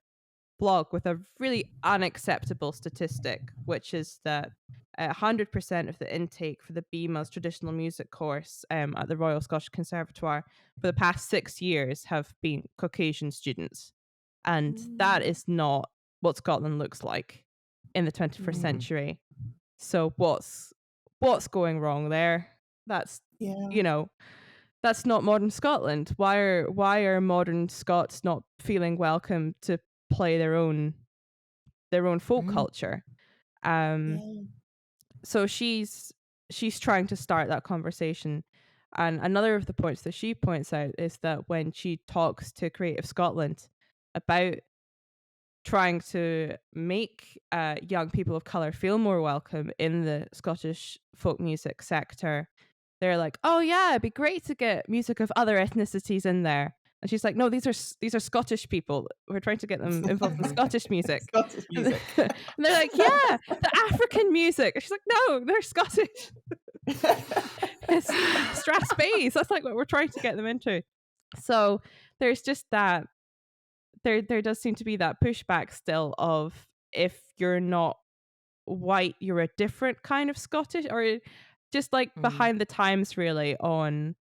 blog with a really unacceptable statistic, which is that 100% of the intake for the BMA's traditional music course at the Royal Scottish Conservatoire for the past 6 years have been Caucasian students. And that is not what Scotland looks like in the 21st century. So what's going wrong there? That's, that's not modern Scotland. Why are modern Scots not feeling welcome to play their own folk culture? So she's trying to start that conversation. And another of the points that she points out is that when she talks to Creative Scotland about trying to make young people of colour feel more welcome in the Scottish folk music sector, they're like, "Oh yeah, it'd be great to get music of other ethnicities in there." And she's like, "No, these are Scottish people. We're trying to get them involved in Scottish music." Scottish music. And they're like, "Yeah, the African music." And she's like, "No, they're Scottish. It's Strathspey. That's like what we're trying to get them into." So there's just that. There does seem to be that pushback still of, if you're not white, you're a different kind of Scottish, or just like behind the times really on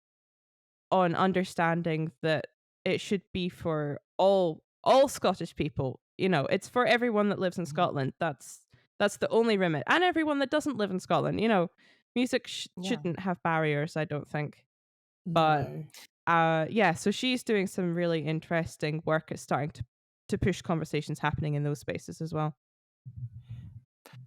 understanding that it should be for all Scottish people. It's for everyone that lives in Scotland. That's the only remit, and everyone that doesn't live in Scotland. Music shouldn't have barriers, I don't think. But so she's doing some really interesting work at starting to push conversations happening in those spaces as well.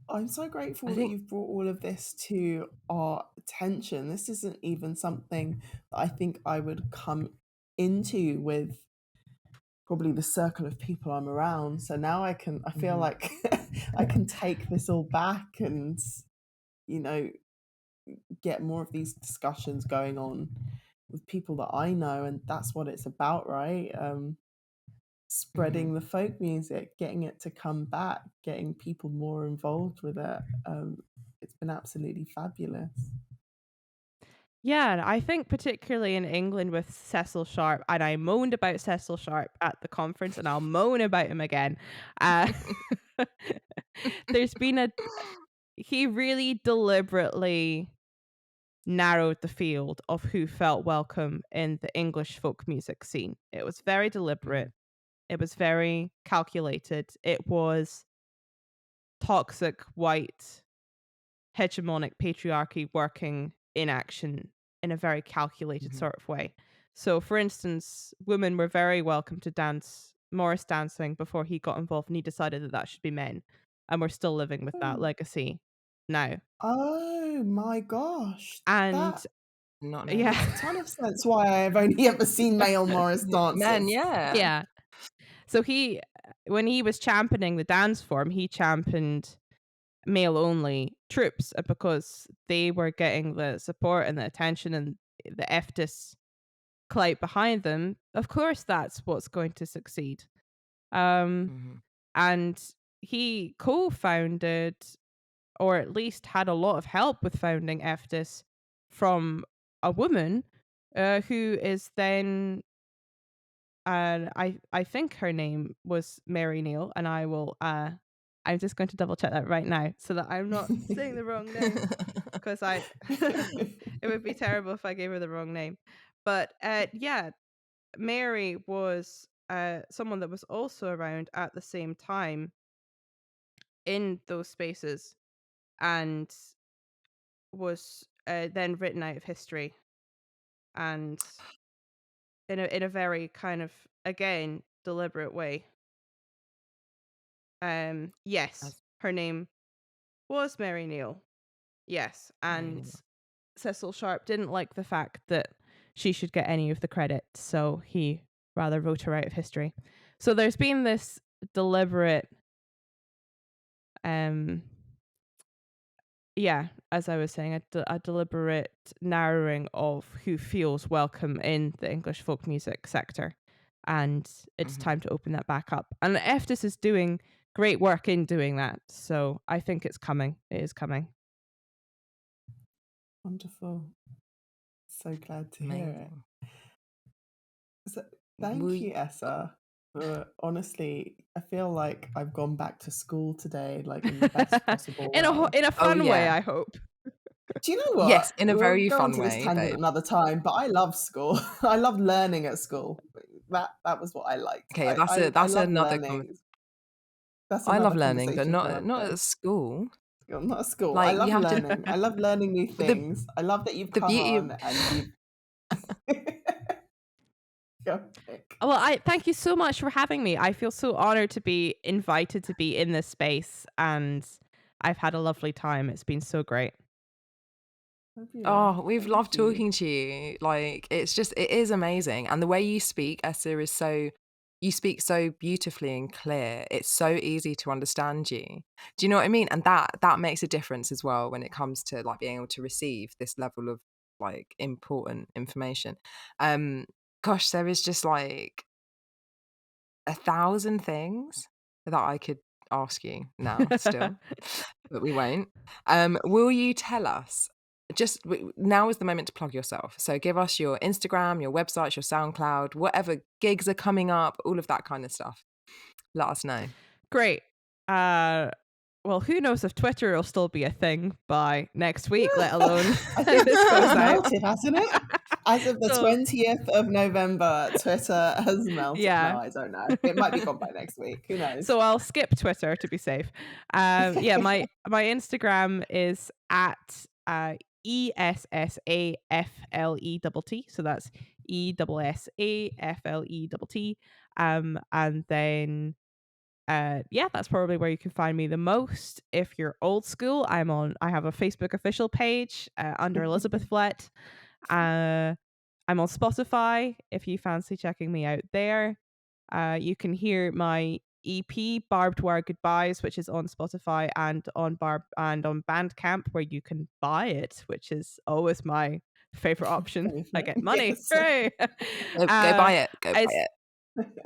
I'm so grateful that you've brought all of this to our attention. This isn't even something that I think I would come into with probably the circle of people I'm around. So now I feel like I can take this all back and, get more of these discussions going on with people that I know. And that's what it's about, right? Spreading the folk music, getting it to come back, getting people more involved with it. It's been absolutely fabulous. Yeah, I think particularly in England with Cecil Sharp, and I moaned about Cecil Sharp at the conference, and I'll moan about him again. There's been he really deliberately narrowed the field of who felt welcome in the English folk music scene. It was very deliberate. It was very calculated. It was toxic white hegemonic patriarchy working in action in a very calculated sort of way. So, for instance, women were very welcome to dance Morris dancing before he got involved, and he decided that should be men. And we're still living with that legacy now. Oh my gosh. And that Not yeah, makes a ton of sense why I've only ever seen male Morris dances. Men, yeah. yeah. So when he was championing the dance form, he championed male only troops because they were getting the support and the attention and the EFTIS clout behind them. Of course, that's what's going to succeed. And he co-founded, or at least had a lot of help with founding EFTIS from a woman who is then, I think her name was Mary Neal, and I'm just going to double check that right now so that I'm not saying the wrong name, because it would be terrible if I gave her the wrong name. But Mary was someone that was also around at the same time in those spaces, and was then written out of history, and in a very kind of, again, deliberate way. Yes, her name was Mary Neal. Yes, and Cecil Sharp didn't like the fact that she should get any of the credit, so he rather wrote her out of history. So there's been this deliberate, as I was saying, a deliberate narrowing of who feels welcome in the English folk music sector. And it's time to open that back up. And EFTIS is doing great work in doing that. So I think it's coming. It is coming. Wonderful. So glad to hear it. So, thank you, Essa. Honestly, I feel like I've gone back to school today, like in the best possible way. In a fun way, I hope. Do you know what? Yes, in a We'll very go fun on to way, this tangent another time, but I love school. I love learning at school. That was what I liked. Okay, that's another learning. I love learning, but not at school. Not at school. Like, I love learning. I love learning new things. I love that you've come on and you've... Well, I thank you so much for having me. I feel so honored to be invited to be in this space, and I've had a lovely time. It's been so great. Oh, we've loved talking to you. Like, it is amazing. And the way you speak, Essa, you speak so beautifully and clear. It's so easy to understand you. Do you know what I mean? And that makes a difference as well when it comes to like being able to receive this level of like important information. Gosh, there is just like 1,000 things that I could ask you now still, but we won't. Will you tell us, now is the moment to plug yourself. So give us your Instagram, your website, your SoundCloud, whatever gigs are coming up, all of that kind of stuff. Let us know. Great. Well, who knows if Twitter will still be a thing by next week, let alone I think this goes melted, hasn't it? As of the 20th of November, Twitter has melted. Yeah. No, I don't know. It might be gone by next week. Who knows? So I'll skip Twitter to be safe. My Instagram is at ESSAFLETT. So that's ESSAFLETT. And then that's probably where you can find me the most. If you're old school, I have a Facebook official page under Elisabeth Flett. I'm on Spotify if you fancy checking me out there. You can hear my EP Barbed Wire Goodbyes, which is on Spotify and on Bandcamp, where you can buy it, which is always my favorite option. I get money. Yes. Hooray! Go buy it. Go buy it.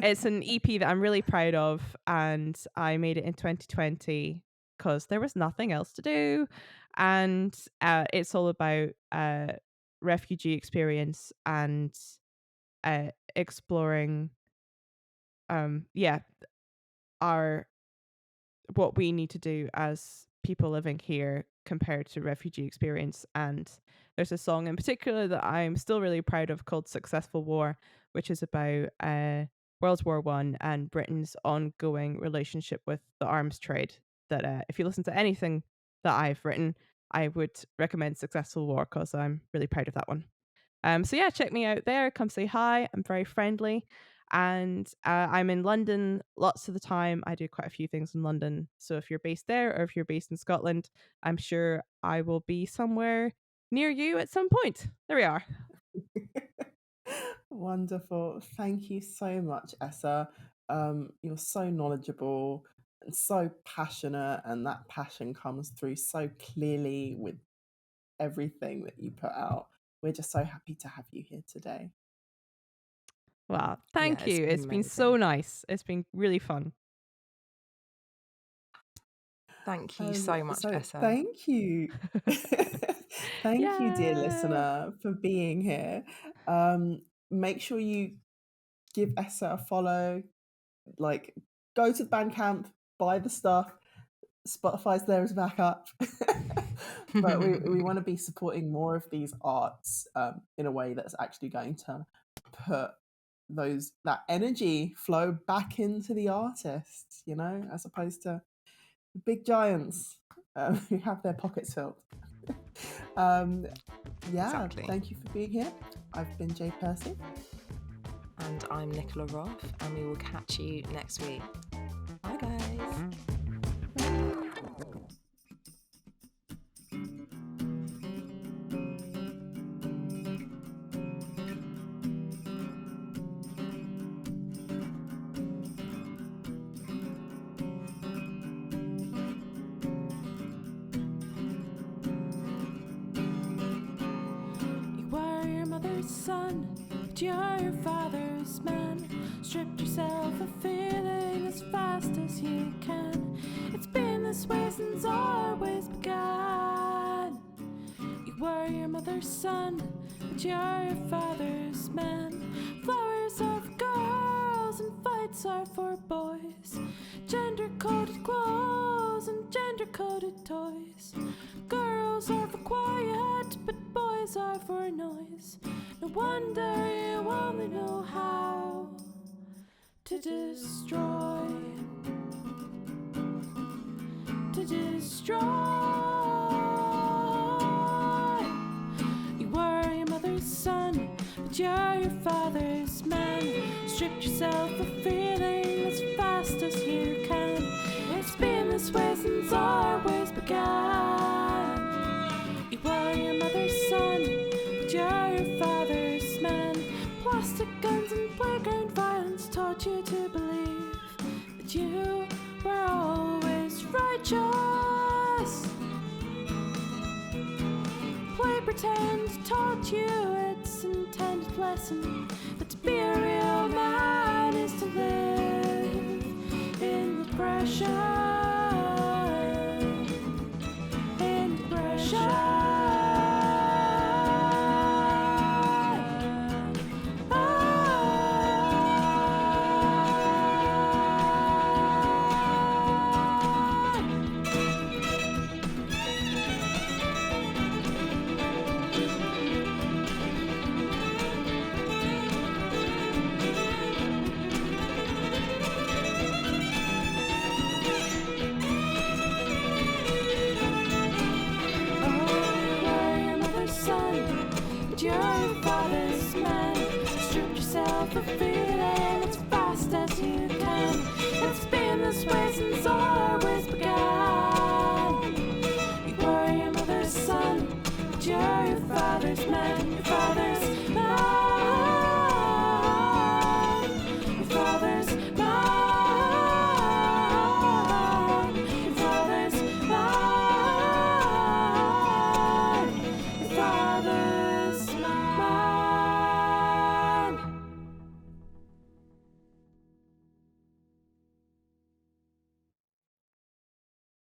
It's an EP that I'm really proud of, and I made it in 2020 because there was nothing else to do, and it's all about refugee experience and exploring what we need to do as people living here compared to refugee experience. And there's a song in particular that I'm still really proud of called Successful War, which is about World War I and Britain's ongoing relationship with the arms trade. That if you listen to anything that I've written, I would recommend Successful War because I'm really proud of that one. Check me out there. Come say hi. I'm very friendly. And I'm in London lots of the time. I do quite a few things in London. So if you're based there or if you're based in Scotland, I'm sure I will be somewhere near you at some point. There we are. Wonderful. Thank you so much, Essa. You're so knowledgeable and so passionate, and that passion comes through so clearly with everything that you put out. We're just so happy to have you here today. Wow, thank you. It's been so nice. It's been really fun. Thank you so much, Essa. Thank you. Thank you, dear listener, for being here. Make sure you give Essa a follow. Like, go to the Bandcamp, buy the stuff. Spotify's there as backup. But we want to be supporting more of these arts in a way that's actually going to put that energy flow back into the artists, as opposed to the big giants who have their pockets filled. Exactly. Thank you for being here. I've been Jay Percy. And I'm Nicola Roth, and we will catch you next week. Bye, guys. son, but you're your father's man. Stripped yourself of feeling as fast as you can. It's been this way since always began. You were your mother's son, but you're your father's man. Flowers are for girls and fights are for boys. Gender-coded clothes and gender-coded toys. Girls are for quiet, but boys are for noise. No wonder you only know how to destroy. To destroy. You were your mother's son, but you're your father's man. Stripped yourself of feeling as fast as you can. It's been this way since always began. You were your mother's son, but you're your father's man. Plastic guns and playground violence taught you to believe that you were always righteous. Play pretend taught you its intended lesson, that to be a real man is to live in depression. In depression. You're your father's man. Strip yourself of fear.